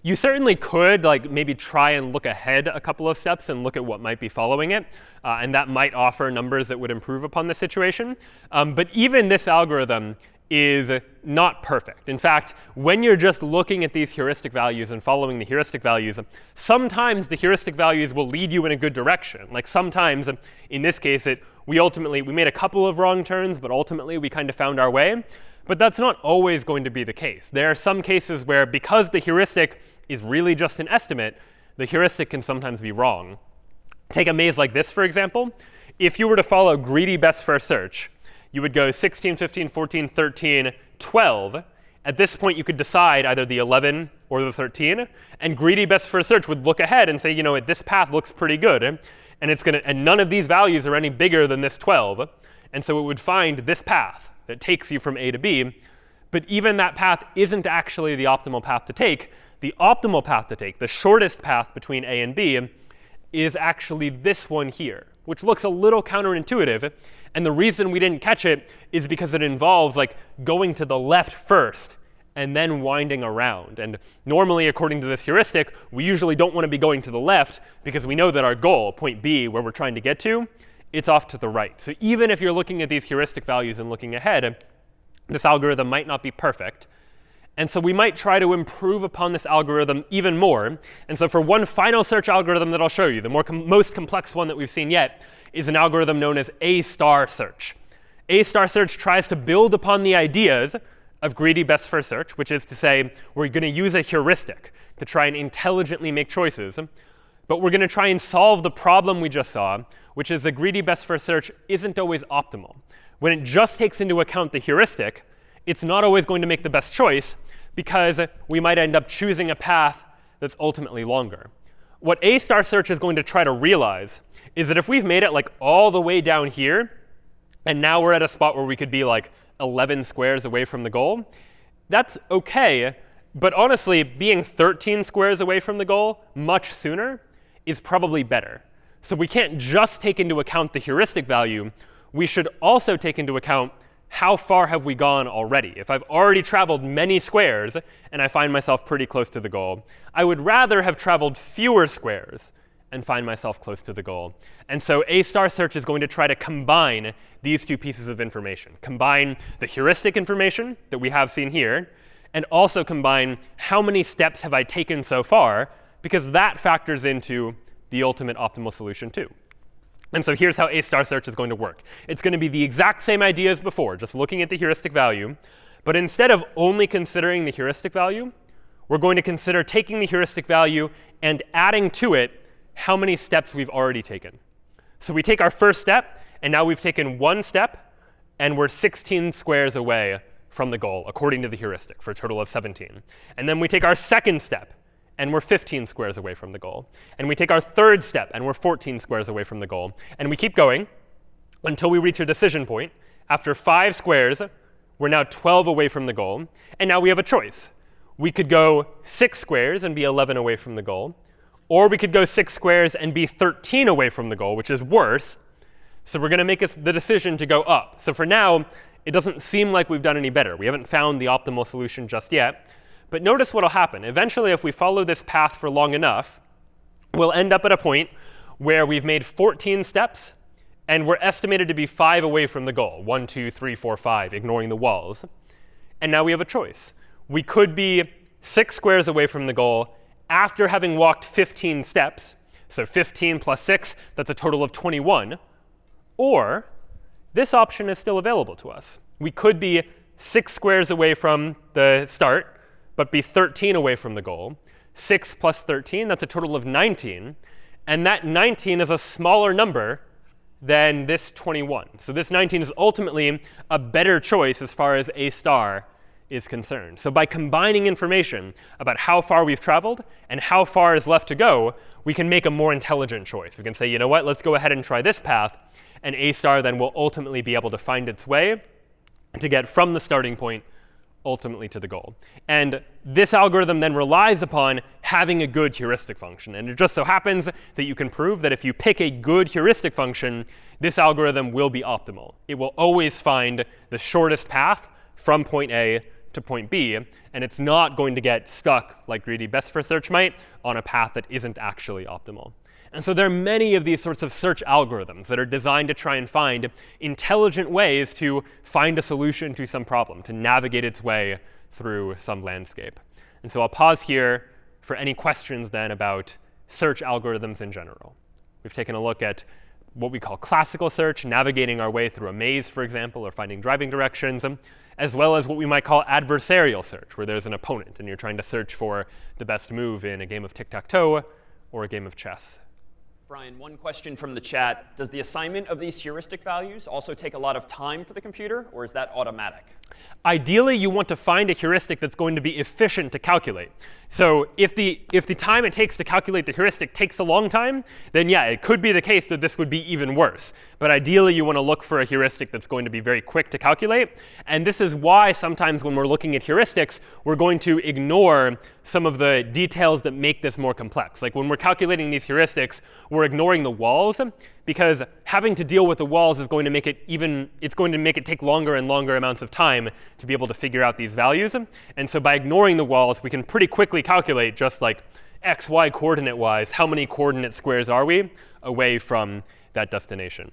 You certainly could maybe try and look ahead a couple of steps and look at what might be following it. And that might offer numbers that would improve upon the situation. But even this algorithm is not perfect. In fact, when you're just looking at these heuristic values and following the heuristic values, sometimes the heuristic values will lead you in a good direction. Like sometimes, in this case, we made a couple of wrong turns, but ultimately we kind of found our way. But that's not always going to be the case. There are some cases where, because the heuristic is really just an estimate, the heuristic can sometimes be wrong. Take a maze like this, for example. If you were to follow greedy best first search, you would go 16, 15, 14, 13, 12. At this point, you could decide either the 11 or the 13. And greedy best first search would look ahead and say, this path looks pretty good. And none of these values are any bigger than this 12. And so it would find this path that takes you from A to B. But even that path isn't actually the optimal path to take. The optimal path to take, the shortest path between A and B, is actually this one here, which looks a little counterintuitive. And the reason we didn't catch it is because it involves going to the left first and then winding around. And normally, according to this heuristic, we usually don't want to be going to the left because we know that our goal, point B, where we're trying to get to, it's off to the right. So even if you're looking at these heuristic values and looking ahead, this algorithm might not be perfect. And so we might try to improve upon this algorithm even more. And so for one final search algorithm that I'll show you, the most complex one that we've seen yet, is an algorithm known as A-star search. A-star search tries to build upon the ideas of greedy best first search, which is to say we're going to use a heuristic to try and intelligently make choices. But we're going to try and solve the problem we just saw, which is the greedy best first search isn't always optimal. When it just takes into account the heuristic, it's not always going to make the best choice because we might end up choosing a path that's ultimately longer. What A-star search is going to try to realize is that if we've made it all the way down here, and now we're at a spot where we could be 11 squares away from the goal, that's OK. But honestly, being 13 squares away from the goal much sooner is probably better. So we can't just take into account the heuristic value. We should also take into account how far have we gone already. If I've already traveled many squares and I find myself pretty close to the goal, I would rather have traveled fewer squares and find myself close to the goal. And so A-star search is going to try to combine these two pieces of information. Combine the heuristic information that we have seen here, and also combine how many steps have I taken so far, because that factors into the ultimate optimal solution too. And so here's how A-star search is going to work. It's going to be the exact same idea as before, just looking at the heuristic value. But instead of only considering the heuristic value, we're going to consider taking the heuristic value and adding to it how many steps we've already taken. So we take our first step, and now we've taken one step, and we're 16 squares away from the goal, according to the heuristic, for a total of 17. And then we take our second step, and we're 15 squares away from the goal. And we take our third step, and we're 14 squares away from the goal. And we keep going until we reach a decision point. After 5 squares, we're now 12 away from the goal. And now we have a choice. We could go 6 squares and be 11 away from the goal. Or we could go 6 squares and be 13 away from the goal, which is worse. So we're going to make the decision to go up. So for now, it doesn't seem like we've done any better. We haven't found the optimal solution just yet. But notice what will happen. Eventually, if we follow this path for long enough, we'll end up at a point where we've made 14 steps, and we're estimated to be 5 away from the goal. 1, 2, 3, 4, 5, ignoring the walls. And now we have a choice. We could be 6 squares away from the goal after having walked 15 steps. So 15 plus 6, that's a total of 21. Or this option is still available to us. We could be 6 squares away from the start, but be 13 away from the goal. 6 plus 13, that's a total of 19. And that 19 is a smaller number than this 21. So this 19 is ultimately a better choice as far as A star is concerned. So by combining information about how far we've traveled and how far is left to go, we can make a more intelligent choice. We can say, you know what, let's go ahead and try this path. And A star then will ultimately be able to find its way to get from the starting point ultimately to the goal. And this algorithm then relies upon having a good heuristic function. And it just so happens that you can prove that if you pick a good heuristic function, this algorithm will be optimal. It will always find the shortest path from point A to point B, and it's not going to get stuck, like greedy best for search might, on a path that isn't actually optimal. And so there are many of these sorts of search algorithms that are designed to try and find intelligent ways to find a solution to some problem, to navigate its way through some landscape. And so I'll pause here for any questions then about search algorithms in general. We've taken a look at what we call classical search, navigating our way through a maze, for example, or finding driving directions, as well as what we might call adversarial search, where there's an opponent and you're trying to search for the best move in a game of tic-tac-toe or a game of chess. Brian, one question from the chat. Does the assignment of these heuristic values also take a lot of time for the computer, or is that automatic? Ideally, you want to find a heuristic that's going to be efficient to calculate. So if the time it takes to calculate the heuristic takes a long time, then yeah, it could be the case that this would be even worse. But ideally, you want to look for a heuristic that's going to be very quick to calculate. And this is why sometimes when we're looking at heuristics, we're going to ignore some of the details that make this more complex. Like when we're calculating these heuristics, we're ignoring the walls, because having to deal with the walls is going to make it take longer and longer amounts of time to be able to figure out these values. And so by ignoring the walls, we can pretty quickly calculate, just like x, y coordinate-wise, how many coordinate squares are we away from that destination.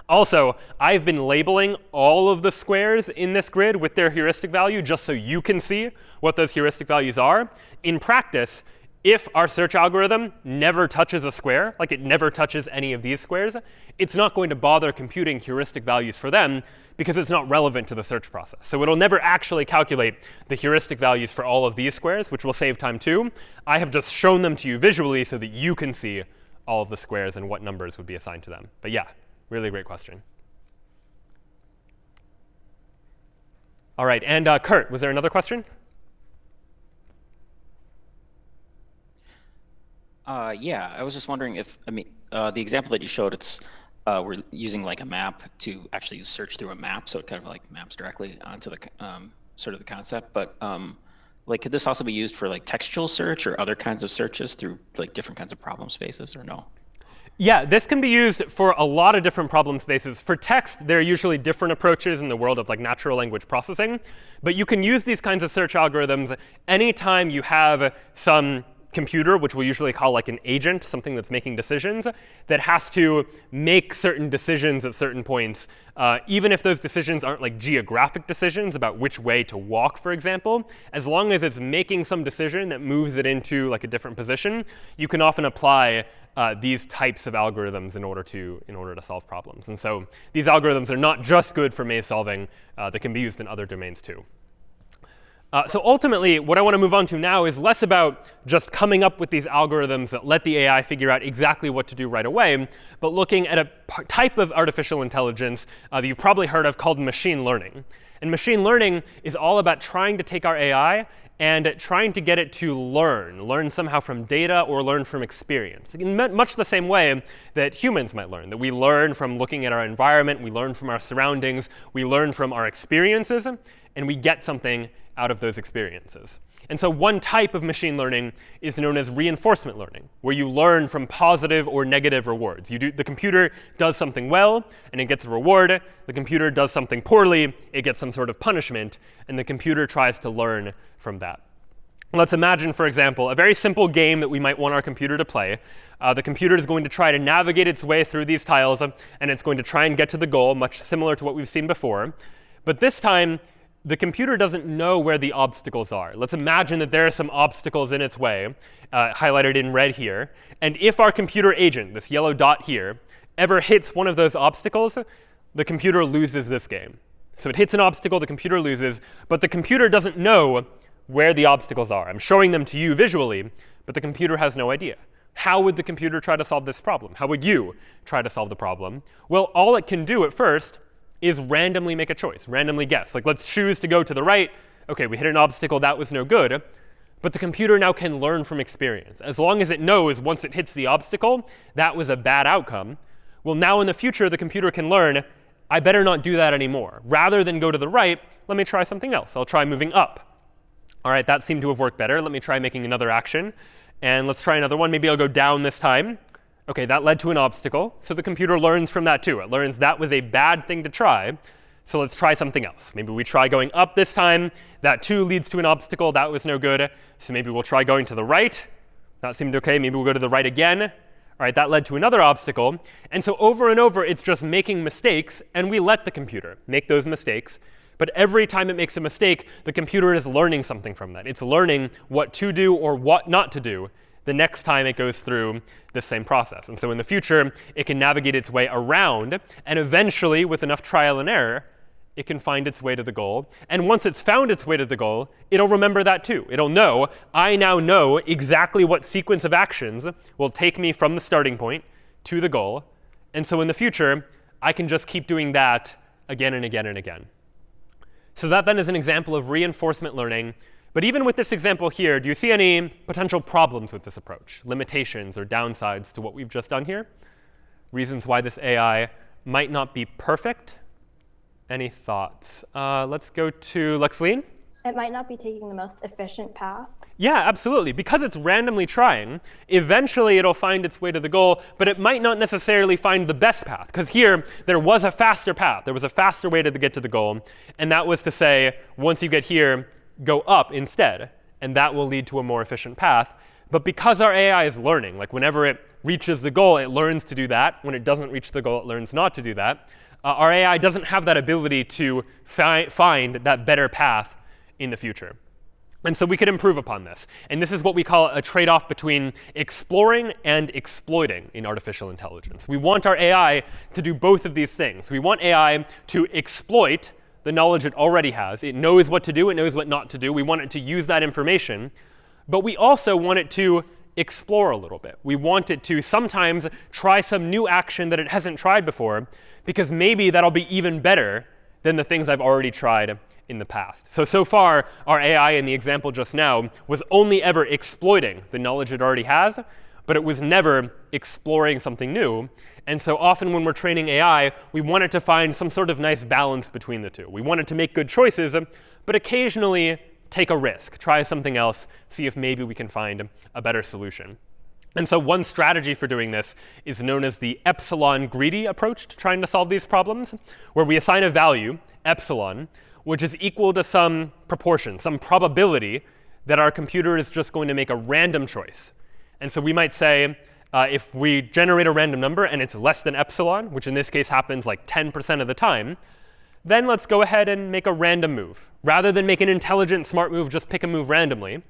Also, I've been labeling all of the squares in this grid with their heuristic value just so you can see what those heuristic values are. In practice, if our search algorithm never touches a square, like it never touches any of these squares, it's not going to bother computing heuristic values for them because it's not relevant to the search process. So it'll never actually calculate the heuristic values for all of these squares, which will save time too. I have just shown them to you visually so that you can see all of the squares and what numbers would be assigned to them. But yeah, really great question. All right, and Kurt, was there another question? Yeah, I was just wondering if, the example that you showed, we're using like a map to actually search through a map, so it kind of like maps directly onto the sort of the concept. But like, could this also be used for like textual search or other kinds of searches through like different kinds of problem spaces, or no? Yeah, this can be used for a lot of different problem spaces. For text, there are usually different approaches in the world of like natural language processing. But you can use these kinds of search algorithms anytime you have some computer, which we'll usually call like an agent, something that's making decisions, that has to make certain decisions at certain points, even if those decisions aren't like geographic decisions about which way to walk, for example. As long as it's making some decision that moves it into like a different position, you can often apply these types of algorithms in order to solve problems. And so these algorithms are not just good for maze solving. They can be used in other domains too. So ultimately, what I want to move on to now is less about just coming up with these algorithms that let the AI figure out exactly what to do right away, but looking at a type of artificial intelligence that you've probably heard of called machine learning. And machine learning is all about trying to take our AI and trying to get it to learn somehow from data or learn from experience, in much the same way that humans might learn, that we learn from looking at our environment, we learn from our surroundings, we learn from our experiences, and we get something out of those experiences. And so one type of machine learning is known as reinforcement learning, where you learn from positive or negative rewards. The computer does something well, and it gets a reward. The computer does something poorly, it gets some sort of punishment, and the computer tries to learn from that. Let's imagine, for example, a very simple game that we might want our computer to play. The computer is going to try to navigate its way through these tiles, and it's going to try and get to the goal, much similar to what we've seen before. But this time, the computer doesn't know where the obstacles are. Let's imagine that there are some obstacles in its way, highlighted in red here. And if our computer agent, this yellow dot here, ever hits one of those obstacles, the computer loses this game. So it hits an obstacle, the computer loses, but the computer doesn't know where the obstacles are. I'm showing them to you visually, but the computer has no idea. How would the computer try to solve this problem? How would you try to solve the problem? Well, all it can do at first is randomly make a choice, randomly guess. Like, let's choose to go to the right. OK, we hit an obstacle. That was no good. But the computer now can learn from experience. As long as it knows once it hits the obstacle, that was a bad outcome. Well, now in the future, the computer can learn, I better not do that anymore. Rather than go to the right, let me try something else. I'll try moving up. All right, that seemed to have worked better. Let me try making another action. And let's try another one. Maybe I'll go down this time. OK, that led to an obstacle. So the computer learns from that too. It learns that was a bad thing to try. So let's try something else. Maybe we try going up this time. That too leads to an obstacle. That was no good. So maybe we'll try going to the right. That seemed OK. Maybe we'll go to the right again. All right, that led to another obstacle. And so over and over, it's just making mistakes. And we let the computer make those mistakes. But every time it makes a mistake, the computer is learning something from that. It's learning what to do or what not to do the next time it goes through this same process. And so in the future, it can navigate its way around. And eventually, with enough trial and error, it can find its way to the goal. And once it's found its way to the goal, it'll remember that too. It'll know, I now know exactly what sequence of actions will take me from the starting point to the goal. And so in the future, I can just keep doing that again and again and again. So that then is an example of reinforcement learning. But even with this example here, do you see any potential problems with this approach, limitations or downsides to what we've just done here? Reasons why this AI might not be perfect? Any thoughts? Let's go to Lexleen. It might not be taking the most efficient path. Yeah, absolutely. Because it's randomly trying, eventually it'll find its way to the goal, but it might not necessarily find the best path. Because here, there was a faster path. There was a faster way to get to the goal. And that was to say, once you get here, go up instead. And that will lead to a more efficient path. But because our AI is learning, like whenever it reaches the goal, it learns to do that. When it doesn't reach the goal, it learns not to do that. Our AI doesn't have that ability to find that better path in the future. And so we could improve upon this. And this is what we call a trade-off between exploring and exploiting in artificial intelligence. We want our AI to do both of these things. We want AI to exploit the knowledge it already has. It knows what to do. It knows what not to do. We want it to use that information. But we also want it to explore a little bit. We want it to sometimes try some new action that it hasn't tried before, because maybe that'll be even better than the things I've already tried in the past. So far, our AI in the example just now was only ever exploiting the knowledge it already has, but it was never exploring something new. And so often when we're training AI, we want it to find some sort of nice balance between the two. We want it to make good choices, but occasionally take a risk, try something else, see if maybe we can find a better solution. And so one strategy for doing this is known as the epsilon greedy approach to trying to solve these problems, where we assign a value, epsilon, which is equal to some proportion, some probability that our computer is just going to make a random choice. And so we might say, if we generate a random number and it's less than epsilon, which in this case happens like 10% of the time, then let's go ahead and make a random move. Rather than make an intelligent, smart move, just pick a move randomly.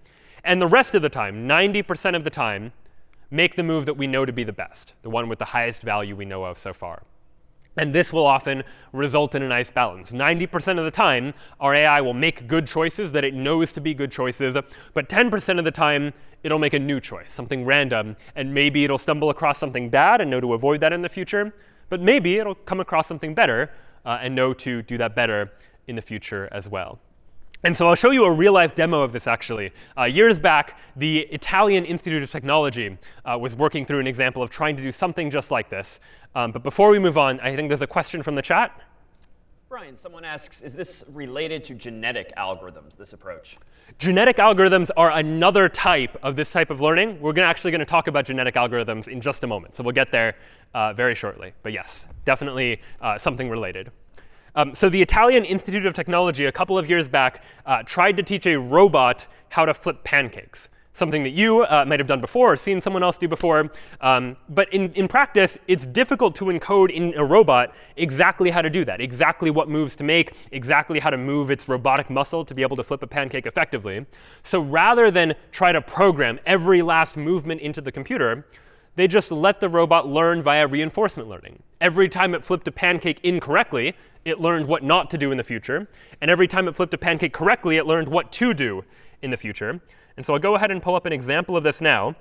And the rest of the time, 90% of the time, make the move that we know to be the best, the one with the highest value we know of so far. And this will often result in a nice balance. 90% of the time, our AI will make good choices that it knows to be good choices. But 10% of the time, it'll make a new choice, something random. And maybe it'll stumble across something bad and know to avoid that in the future. But maybe it'll come across something better and know to do that better in the future as well. And so I'll show you a real-life demo of this, actually. Years back, the Italian Institute of Technology was working through an example of trying to do something just like this. But before we move on, I think there's a question from the chat. Brian, someone asks, is this related to genetic algorithms, this approach? Genetic algorithms are another type of this type of learning. We're actually going to talk about genetic algorithms in just a moment, so we'll get there very shortly. But yes, definitely something related. So the Italian Institute of Technology a couple of years back tried to teach a robot how to flip pancakes, something that you might have done before or seen someone else do before. But in practice, it's difficult to encode in a robot exactly how to do that, exactly what moves to make, exactly how to move its robotic muscle to be able to flip a pancake effectively. So rather than try to program every last movement into the computer, they just let the robot learn via reinforcement learning. Every time it flipped a pancake incorrectly, it learned what not to do in the future. And every time it flipped a pancake correctly, it learned what to do in the future. And so I'll go ahead and pull up an example of this now.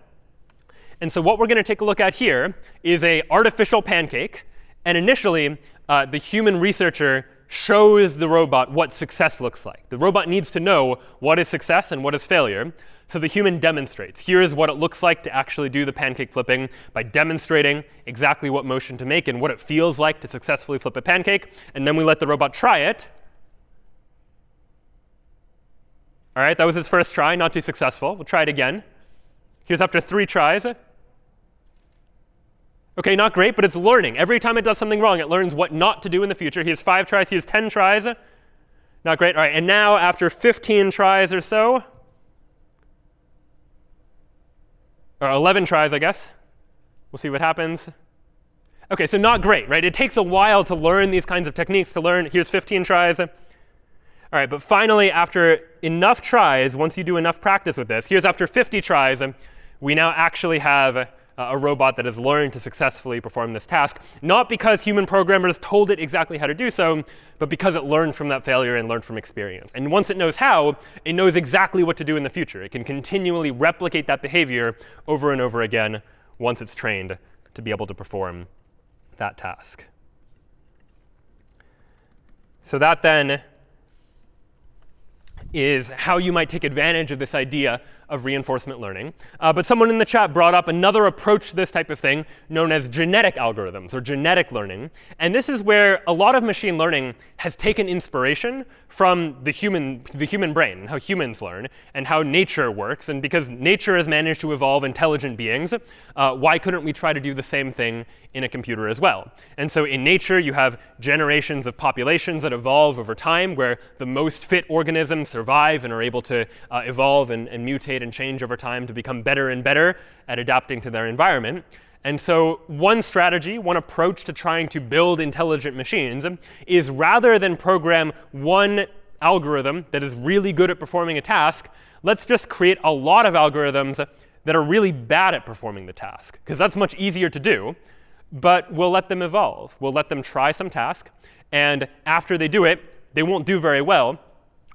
And so what we're going to take a look at here is an artificial pancake. And initially, the human researcher shows the robot what success looks like. The robot needs to know what is success and what is failure. So the human demonstrates. Here is what it looks like to actually do the pancake flipping by demonstrating exactly what motion to make and what it feels like to successfully flip a pancake. And then we let the robot try it. All right, that was its first try, not too successful. We'll try it again. Here's after 3 tries. OK, not great, but it's learning. Every time it does something wrong, it learns what not to do in the future. Here's 5 tries. Here's 10 tries. Not great. All right, and now after 15 tries or so, or 11 tries, I guess, we'll see what happens. OK, so not great, right? It takes a while to learn these kinds of techniques, to learn. Here's 15 tries. All right, but finally, after enough tries, once you do enough practice with this, here's after 50 tries, we now actually have a robot that has learned to successfully perform this task, not because human programmers told it exactly how to do so, but because it learned from that failure and learned from experience. And once it knows how, it knows exactly what to do in the future. It can continually replicate that behavior over and over again once it's trained to be able to perform that task. So that then is how you might take advantage of this idea of reinforcement learning. But someone in the chat brought up another approach to this type of thing known as genetic algorithms or genetic learning. And this is where a lot of machine learning has taken inspiration from the human brain, and how humans learn, and how nature works. And because nature has managed to evolve intelligent beings, why couldn't we try to do the same thing in a computer as well? And so in nature, you have generations of populations that evolve over time, where the most fit organisms survive and are able to evolve and mutate and change over time to become better and better at adapting to their environment. And so one strategy, one approach to trying to build intelligent machines is rather than program one algorithm that is really good at performing a task, let's just create a lot of algorithms that are really bad at performing the task, because that's much easier to do. But we'll let them evolve. We'll let them try some task. And after they do it, they won't do very well.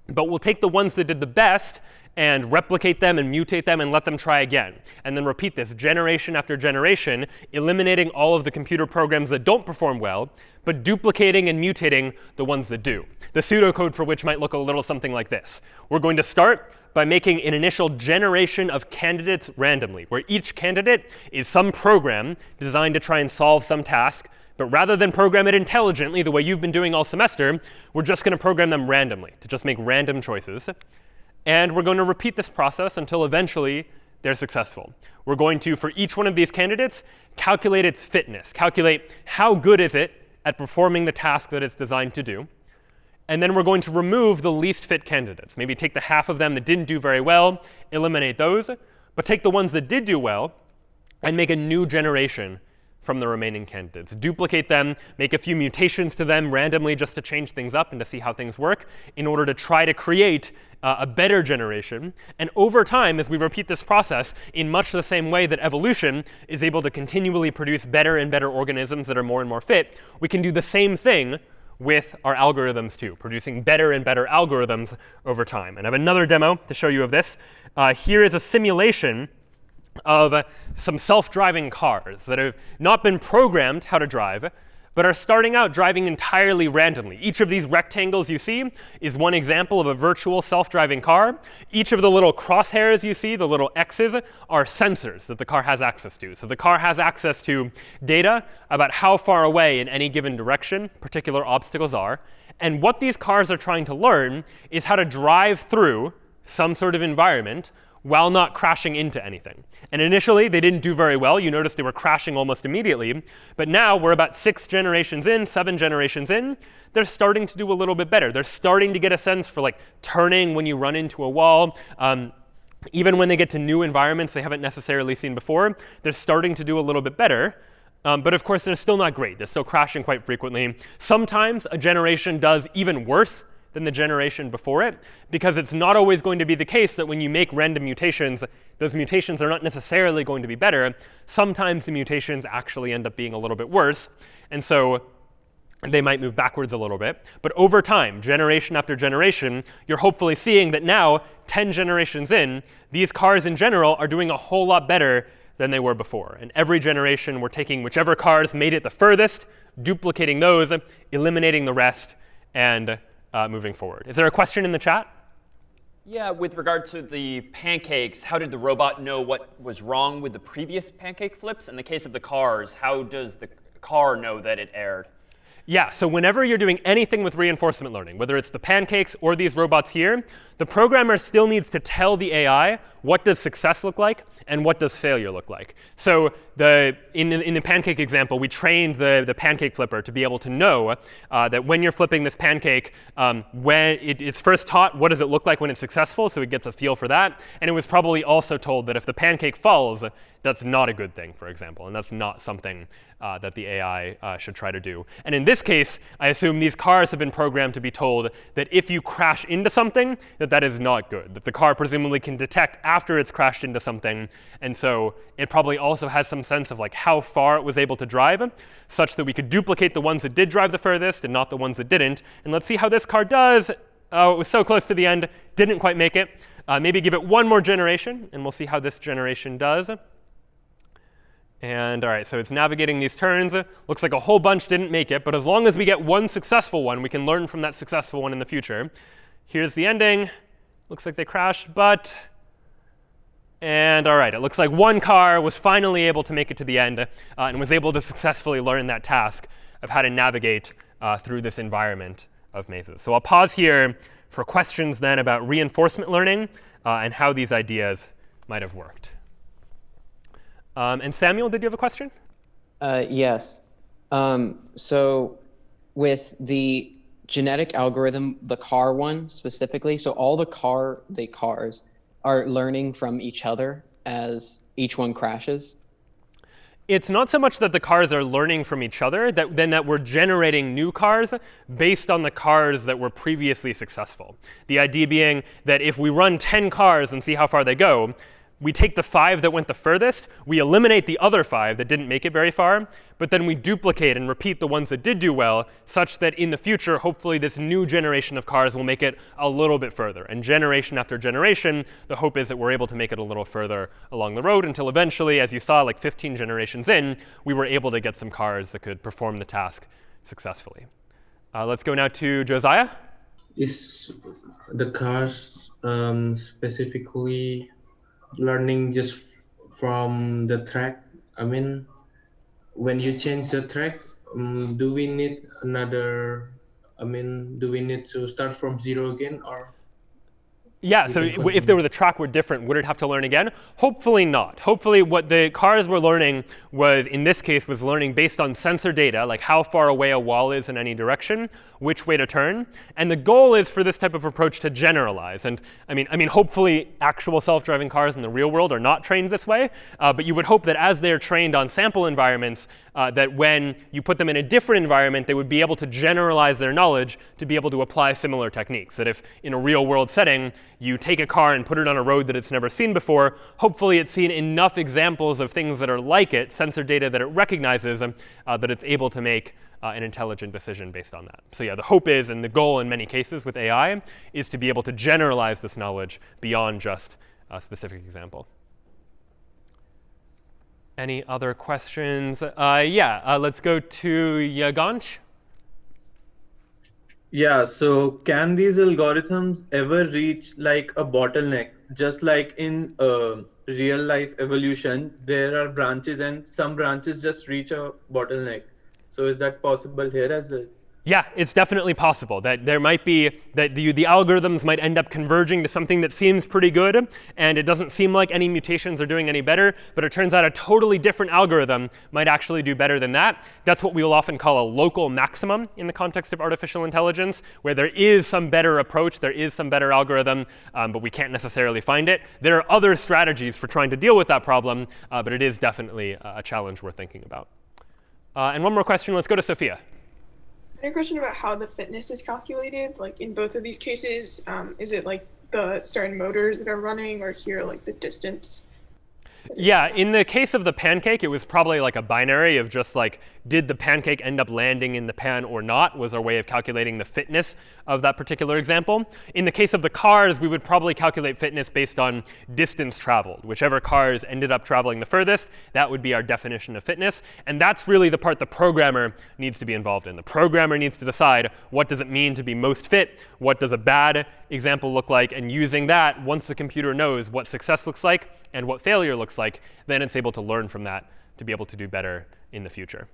But we'll take the ones that did the best and replicate them and mutate them and let them try again. And then repeat this generation after generation, eliminating all of the computer programs that don't perform well, but duplicating and mutating the ones that do. The pseudocode for which might look a little something like this. We're going to start by making an initial generation of candidates randomly, where each candidate is some program designed to try and solve some task. But rather than program it intelligently the way you've been doing all semester, we're just going to program them randomly, to just make random choices. And we're going to repeat this process until eventually they're successful. We're going to, for each one of these candidates, calculate its fitness, calculate how good is it at performing the task that it's designed to do. And then we're going to remove the least fit candidates. Maybe take the half of them that didn't do very well, eliminate those, but take the ones that did do well and make a new generation from the remaining candidates. Duplicate them, make a few mutations to them randomly just to change things up and to see how things work in order to try to create a better generation. And over time, as we repeat this process, in much the same way that evolution is able to continually produce better and better organisms that are more and more fit, we can do the same thing with our algorithms too, producing better and better algorithms over time. And I have another demo to show you of this. Here is a simulation of some self-driving cars that have not been programmed how to drive, but are starting out driving entirely randomly. Each of these rectangles you see is one example of a virtual self-driving car. Each of the little crosshairs you see, the little X's, are sensors that the car has access to. So the car has access to data about how far away in any given direction particular obstacles are. And what these cars are trying to learn is how to drive through some sort of environment while not crashing into anything. And initially, they didn't do very well. You notice they were crashing almost immediately. But now we're about 6 generations in, 7 generations in. They're starting to do a little bit better. They're starting to get a sense for like turning when you run into a wall. Even when they get to new environments they haven't necessarily seen before, they're starting to do a little bit better. But of course, they're still not great. They're still crashing quite frequently. Sometimes a generation does even worse than the generation before it, because it's not always going to be the case that when you make random mutations, those mutations are not necessarily going to be better. Sometimes the mutations actually end up being a little bit worse, and so they might move backwards a little bit. But over time, generation after generation, you're hopefully seeing that now, 10 generations in, these cars in general are doing a whole lot better than they were before. And every generation, we're taking whichever cars made it the furthest, duplicating those, eliminating the rest, and moving forward. Is there a question in the chat? Yeah, with regard to the pancakes, how did the robot know what was wrong with the previous pancake flips? In the case of the cars, how does the car know that it erred? Yeah, so whenever you're doing anything with reinforcement learning, whether it's the pancakes or these robots here, the programmer still needs to tell the AI what does success look like and what does failure look like. So in the pancake example, we trained the pancake flipper to be able to know that when you're flipping this pancake, when it's first taught what does it look like when it's successful, so it gets a feel for that. And it was probably also told that if the pancake falls, that's not a good thing, for example, and that's not something that the AI should try to do. And in this case, I assume these cars have been programmed to be told that if you crash into something, that is not good, that the car presumably can detect after it's crashed into something. And so it probably also has some sense of like how far it was able to drive, such that we could duplicate the ones that did drive the furthest and not the ones that didn't. And let's see how this car does. Oh, it was so close to the end, didn't quite make it. Maybe give it one more generation, and we'll see how this generation does. And all right, so it's navigating these turns. Looks like a whole bunch didn't make it, but as long as we get one successful one, we can learn from that successful one in the future. Here's the ending. Looks like they crashed, and all right, it looks like one car was finally able to make it to the end and was able to successfully learn that task of how to navigate through this environment of mazes. So I'll pause here for questions then about reinforcement learning and how these ideas might have worked. And Samuel, did you have a question? Yes. So with the genetic algorithm, the car one specifically, so all the cars are learning from each other as each one crashes? It's not so much that the cars are learning from each other, that we're generating new cars based on the cars that were previously successful. The idea being that if we run 10 cars and see how far they go, we take the 5 that went the furthest, we eliminate the other 5 that didn't make it very far, but then we duplicate and repeat the ones that did do well, such that in the future, hopefully this new generation of cars will make it a little bit further. And generation after generation, the hope is that we're able to make it a little further along the road until eventually, as you saw, like 15 generations in, we were able to get some cars that could perform the task successfully. Let's go now to Josiah. Is the cars specifically learning just from the track? I mean, when you change the track, do we need do we need to start from 0 again, or? Yeah, so if the track were different, would it have to learn again? Hopefully not. Hopefully what the cars were learning was, in this case, was learning based on sensor data, like how far away a wall is in any direction, which way to turn. And the goal is for this type of approach to generalize. And I mean, hopefully actual self-driving cars in the real world are not trained this way. But you would hope that as they're trained on sample environments, that when you put them in a different environment, they would be able to generalize their knowledge to be able to apply similar techniques. That if in a real world setting, you take a car and put it on a road that it's never seen before, hopefully it's seen enough examples of things that are like it, sensor data that it recognizes, that it's able to make an intelligent decision based on that. So yeah, the hope is, and the goal in many cases with AI, is to be able to generalize this knowledge beyond just a specific example. Any other questions? Let's go to Yagansh. Yeah, so can these algorithms ever reach like a bottleneck? Just like in real life evolution, there are branches and some branches just reach a bottleneck. So is that possible here as well? Yeah, it's definitely possible that there might be, that the algorithms might end up converging to something that seems pretty good, and it doesn't seem like any mutations are doing any better, but it turns out a totally different algorithm might actually do better than that. That's what we will often call a local maximum in the context of artificial intelligence, where there is some better approach, there is some better algorithm, but we can't necessarily find it. There are other strategies for trying to deal with that problem, but it is definitely a challenge we're thinking about. And one more question, let's go to Sophia. I have a question about how the fitness is calculated. Like in both of these cases, is it like the certain motors that are running, or here like the distance? Yeah, in the case of the pancake, it was probably like a binary of just like, did the pancake end up landing in the pan or not, was our way of calculating the fitness of that particular example. In the case of the cars, we would probably calculate fitness based on distance traveled. Whichever cars ended up traveling the furthest, that would be our definition of fitness. And that's really the part the programmer needs to be involved in. The programmer needs to decide, what does it mean to be most fit? What does a bad example look like? And using that, once the computer knows what success looks like and what failure looks like, then it's able to learn from that to be able to do better in the future.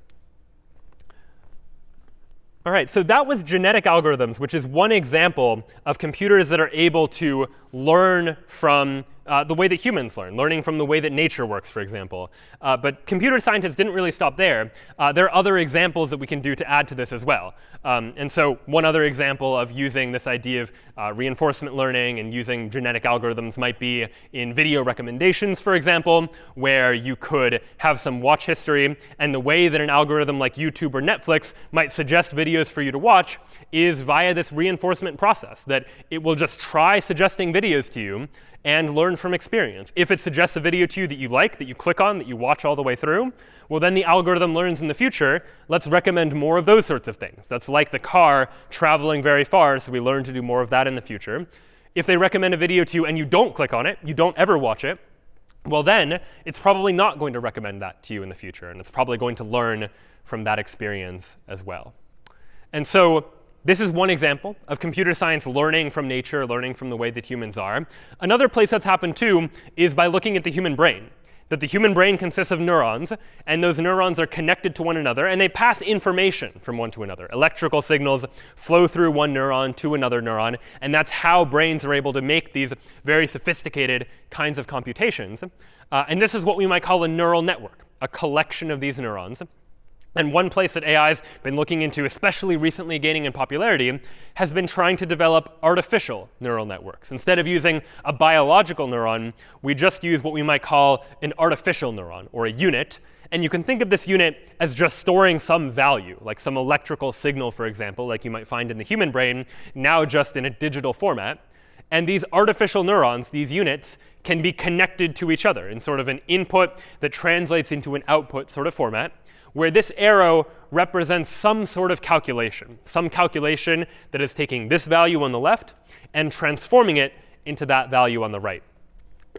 All right, so that was genetic algorithms, which is one example of computers that are able to learn from the way that humans learn, learning from the way that nature works, for example. But computer scientists didn't really stop there. There are other examples that we can do to add to this as well. And so one other example of using this idea of reinforcement learning and using genetic algorithms might be in video recommendations, for example, where you could have some watch history. And the way that an algorithm like YouTube or Netflix might suggest videos for you to watch is via this reinforcement process, that it will just try suggesting videos to you and learn from experience. If it suggests a video to you that you like, that you click on, that you watch all the way through, well, then the algorithm learns in the future, let's recommend more of those sorts of things. That's like the car traveling very far, so we learn to do more of that in the future. If they recommend a video to you and you don't click on it, you don't ever watch it, well, then it's probably not going to recommend that to you in the future, and it's probably going to learn from that experience as well. And so this is one example of computer science learning from nature, learning from the way that humans are. Another place that's happened too is by looking at the human brain. That the human brain consists of neurons, and those neurons are connected to one another, and they pass information from one to another. Electrical signals flow through one neuron to another neuron, and that's how brains are able to make these very sophisticated kinds of computations. And this is what we might call a neural network, a collection of these neurons. And one place that AI has been looking into, especially recently gaining in popularity, has been trying to develop artificial neural networks. Instead of using a biological neuron, we just use what we might call an artificial neuron, or a unit. And you can think of this unit as just storing some value, like some electrical signal, for example, like you might find in the human brain, now just in a digital format. And these artificial neurons, these units, can be connected to each other in sort of an input that translates into an output sort of format, where this arrow represents some sort of calculation, some calculation that is taking this value on the left and transforming it into that value on the right.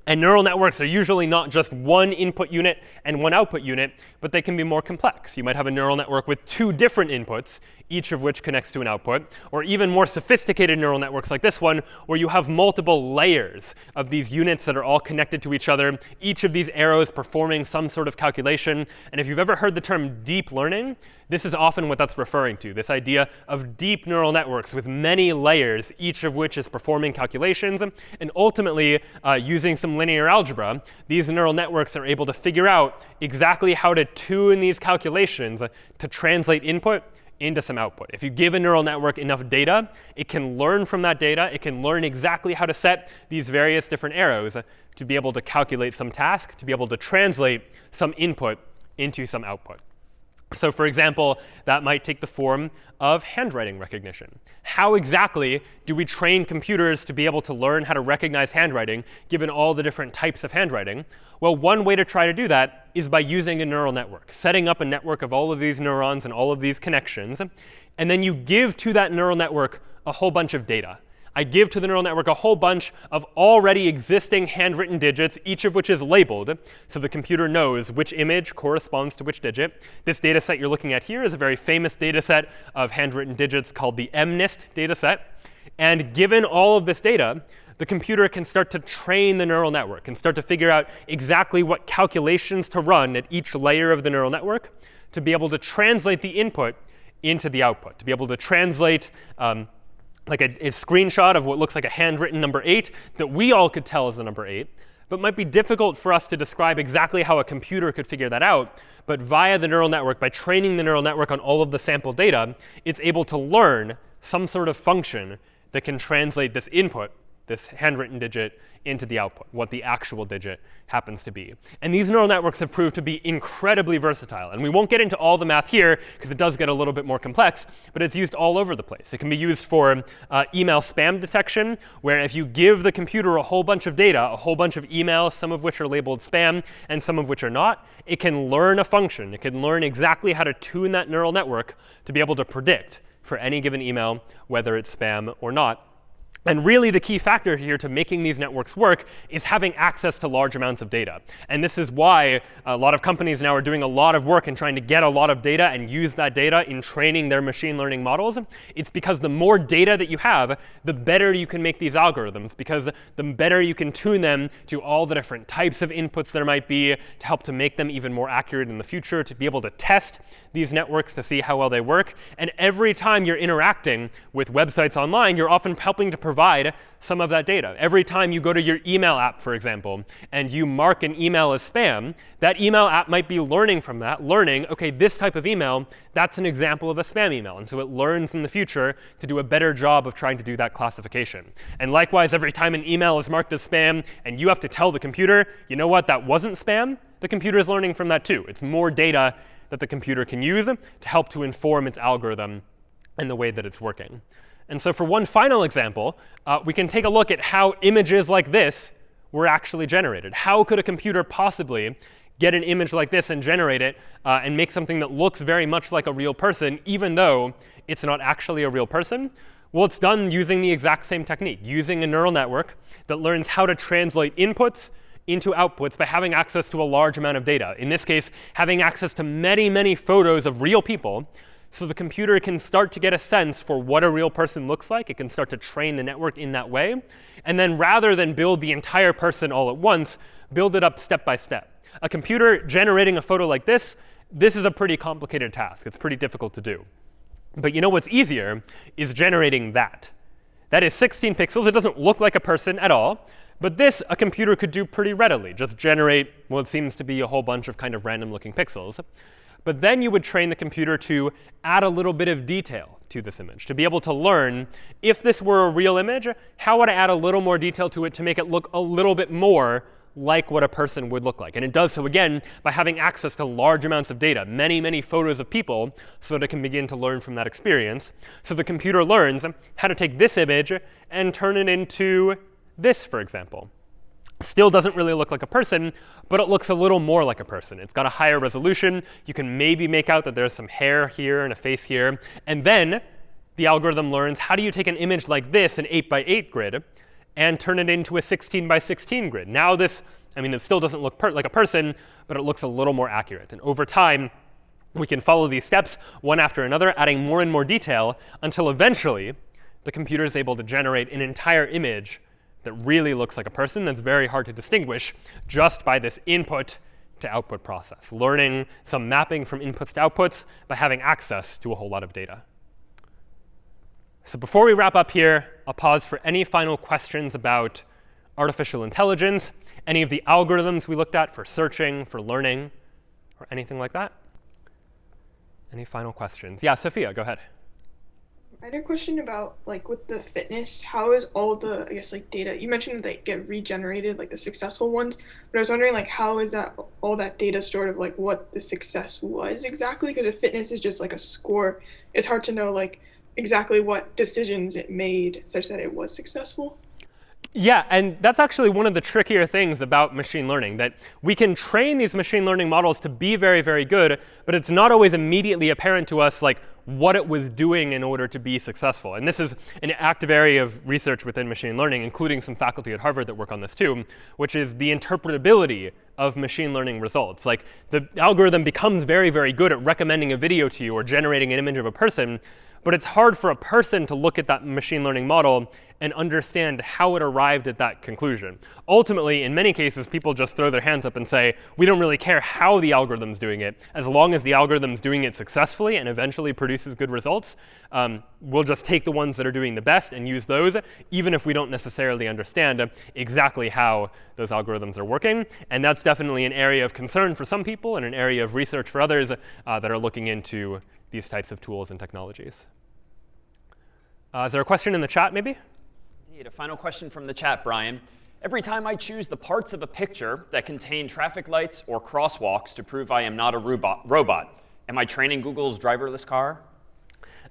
And neural networks are usually not just one input unit and one output unit, but they can be more complex. You might have a neural network with two different inputs, each of which connects to an output, or even more sophisticated neural networks like this one, where you have multiple layers of these units that are all connected to each other, each of these arrows performing some sort of calculation. And if you've ever heard the term deep learning, this is often what that's referring to, this idea of deep neural networks with many layers, each of which is performing calculations. And ultimately, using some linear algebra, these neural networks are able to figure out exactly how to tune these calculations to translate input into some output. If you give a neural network enough data, it can learn from that data. It can learn exactly how to set these various different arrows to be able to calculate some task, to be able to translate some input into some output. So for example, that might take the form of handwriting recognition. How exactly do we train computers to be able to learn how to recognize handwriting, given all the different types of handwriting? Well, one way to try to do that is by using a neural network, setting up a network of all of these neurons and all of these connections. And then you give to that neural network a whole bunch of data. I give to the neural network a whole bunch of already existing handwritten digits, each of which is labeled, so the computer knows which image corresponds to which digit. This data set you're looking at here is a very famous data set of handwritten digits called the MNIST data set. And given all of this data, the computer can start to train the neural network and start to figure out exactly what calculations to run at each layer of the neural network to be able to translate the input into the output, to be able to translate like a screenshot of what looks like a handwritten number 8 that we all could tell is the number 8, but might be difficult for us to describe exactly how a computer could figure that out. But via the neural network, by training the neural network on all of the sample data, it's able to learn some sort of function that can translate this input, this handwritten digit, into the output, what the actual digit happens to be. And these neural networks have proved to be incredibly versatile. And we won't get into all the math here, because it does get a little bit more complex, but it's used all over the place. It can be used for email spam detection, where if you give the computer a whole bunch of data, a whole bunch of emails, some of which are labeled spam and some of which are not, it can learn a function. It can learn exactly how to tune that neural network to be able to predict for any given email whether it's spam or not. And really, the key factor here to making these networks work is having access to large amounts of data. And this is why a lot of companies now are doing a lot of work in trying to get a lot of data and use that data in training their machine learning models. It's because the more data that you have, the better you can make these algorithms, because the better you can tune them to all the different types of inputs there might be to help to make them even more accurate in the future, to be able to test these networks to see how well they work. And every time you're interacting with websites online, you're often helping to provide some of that data. Every time you go to your email app, for example, and you mark an email as spam, that email app might be learning from that, learning, OK, this type of email, that's an example of a spam email. And so it learns in the future to do a better job of trying to do that classification. And likewise, every time an email is marked as spam and you have to tell the computer, you know what, that wasn't spam, the computer is learning from that too. It's more data that the computer can use to help to inform its algorithm and the way that it's working. And so for one final example, we can take a look at how images like this were actually generated. How could a computer possibly get an image like this and generate it and make something that looks very much like a real person, even though it's not actually a real person? Well, it's done using the exact same technique, using a neural network that learns how to translate inputs into outputs by having access to a large amount of data. In this case, having access to many, many photos of real people, so the computer can start to get a sense for what a real person looks like. It can start to train the network in that way. And then rather than build the entire person all at once, build it up step by step. A computer generating a photo like this is a pretty complicated task. It's pretty difficult to do. But you know what's easier is generating that. That is 16 pixels. It doesn't look like a person at all. But this, a computer could do pretty readily. Just generate what seems to be a whole bunch of kind of random-looking pixels. But then you would train the computer to add a little bit of detail to this image, to be able to learn, if this were a real image, how would I add a little more detail to it to make it look a little bit more like what a person would look like. And it does so, again, by having access to large amounts of data, many, many photos of people, so that it can begin to learn from that experience. So the computer learns how to take this image and turn it into this, for example. Still doesn't really look like a person, but it looks a little more like a person. It's got a higher resolution. You can maybe make out that there's some hair here and a face here. And then the algorithm learns, how do you take an image like this, an 8x8 grid, and turn it into a 16x16 grid? Now this, I mean, it still doesn't look like a person, but it looks a little more accurate. And over time, we can follow these steps one after another, adding more and more detail, until eventually the computer is able to generate an entire image that really looks like a person that's very hard to distinguish just by this input to output process, learning some mapping from inputs to outputs by having access to a whole lot of data. So before we wrap up here, I'll pause for any final questions about artificial intelligence, any of the algorithms we looked at for searching, for learning, or anything like that. Any final questions? Yeah, Sophia, go ahead. I had a question about, like, with the fitness, how is all the, I guess, like, data, you mentioned they get regenerated, like the successful ones, but I was wondering, like, how is that, all that data stored of, like, what the success was exactly? Because if fitness is just like a score, it's hard to know, like, exactly what decisions it made such that it was successful. Yeah, and that's actually one of the trickier things about machine learning, that we can train these machine learning models to be very, very good, but it's not always immediately apparent to us, like, what it was doing in order to be successful. And this is an active area of research within machine learning, including some faculty at Harvard that work on this too, which is the interpretability of machine learning results. Like, the algorithm becomes very, very good at recommending a video to you or generating an image of a person, but it's hard for a person to look at that machine learning model and understand how it arrived at that conclusion. Ultimately, in many cases, people just throw their hands up and say, we don't really care how the algorithm's doing it. As long as the algorithm's doing it successfully and eventually produces good results, we'll just take the ones that are doing the best and use those, even if we don't necessarily understand exactly how those algorithms are working. And that's definitely an area of concern for some people and an area of research for others that are looking into these types of tools and technologies. Is there a question in the chat, maybe? Indeed. A final question from the chat, Brian. Every time I choose the parts of a picture that contain traffic lights or crosswalks to prove I am not a robot, am I training Google's driverless car?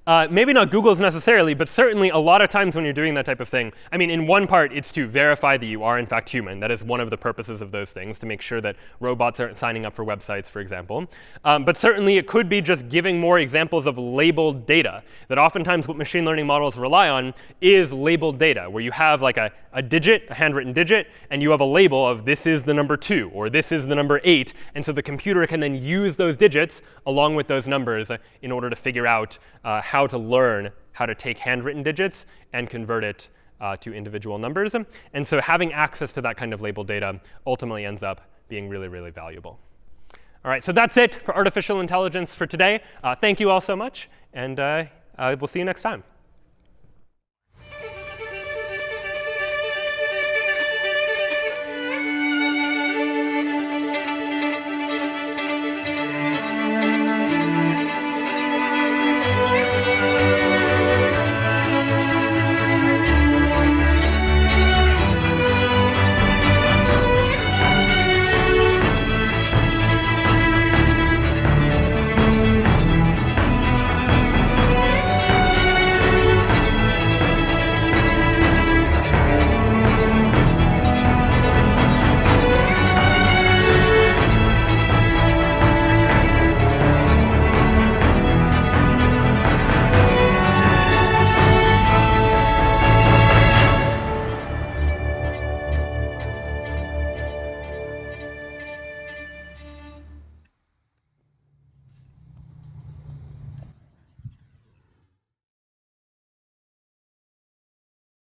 Maybe not Google's necessarily, but certainly a lot of times when you're doing that type of thing, I mean, in one part, it's to verify that you are in fact human. That is one of the purposes of those things, to make sure that robots aren't signing up for websites, for example. But certainly it could be just giving more examples of labeled data. That oftentimes what machine learning models rely on is labeled data, where you have like a digit, a handwritten digit, and you have a label of this is the number 2, or this is the number 8. And so the computer can then use those digits along with those numbers in order to figure out how to learn how to take handwritten digits and convert it to individual numbers. And so having access to that kind of labeled data ultimately ends up being really, really valuable. All right, so that's it for artificial intelligence for today. Thank you all so much, and we'll see you next time.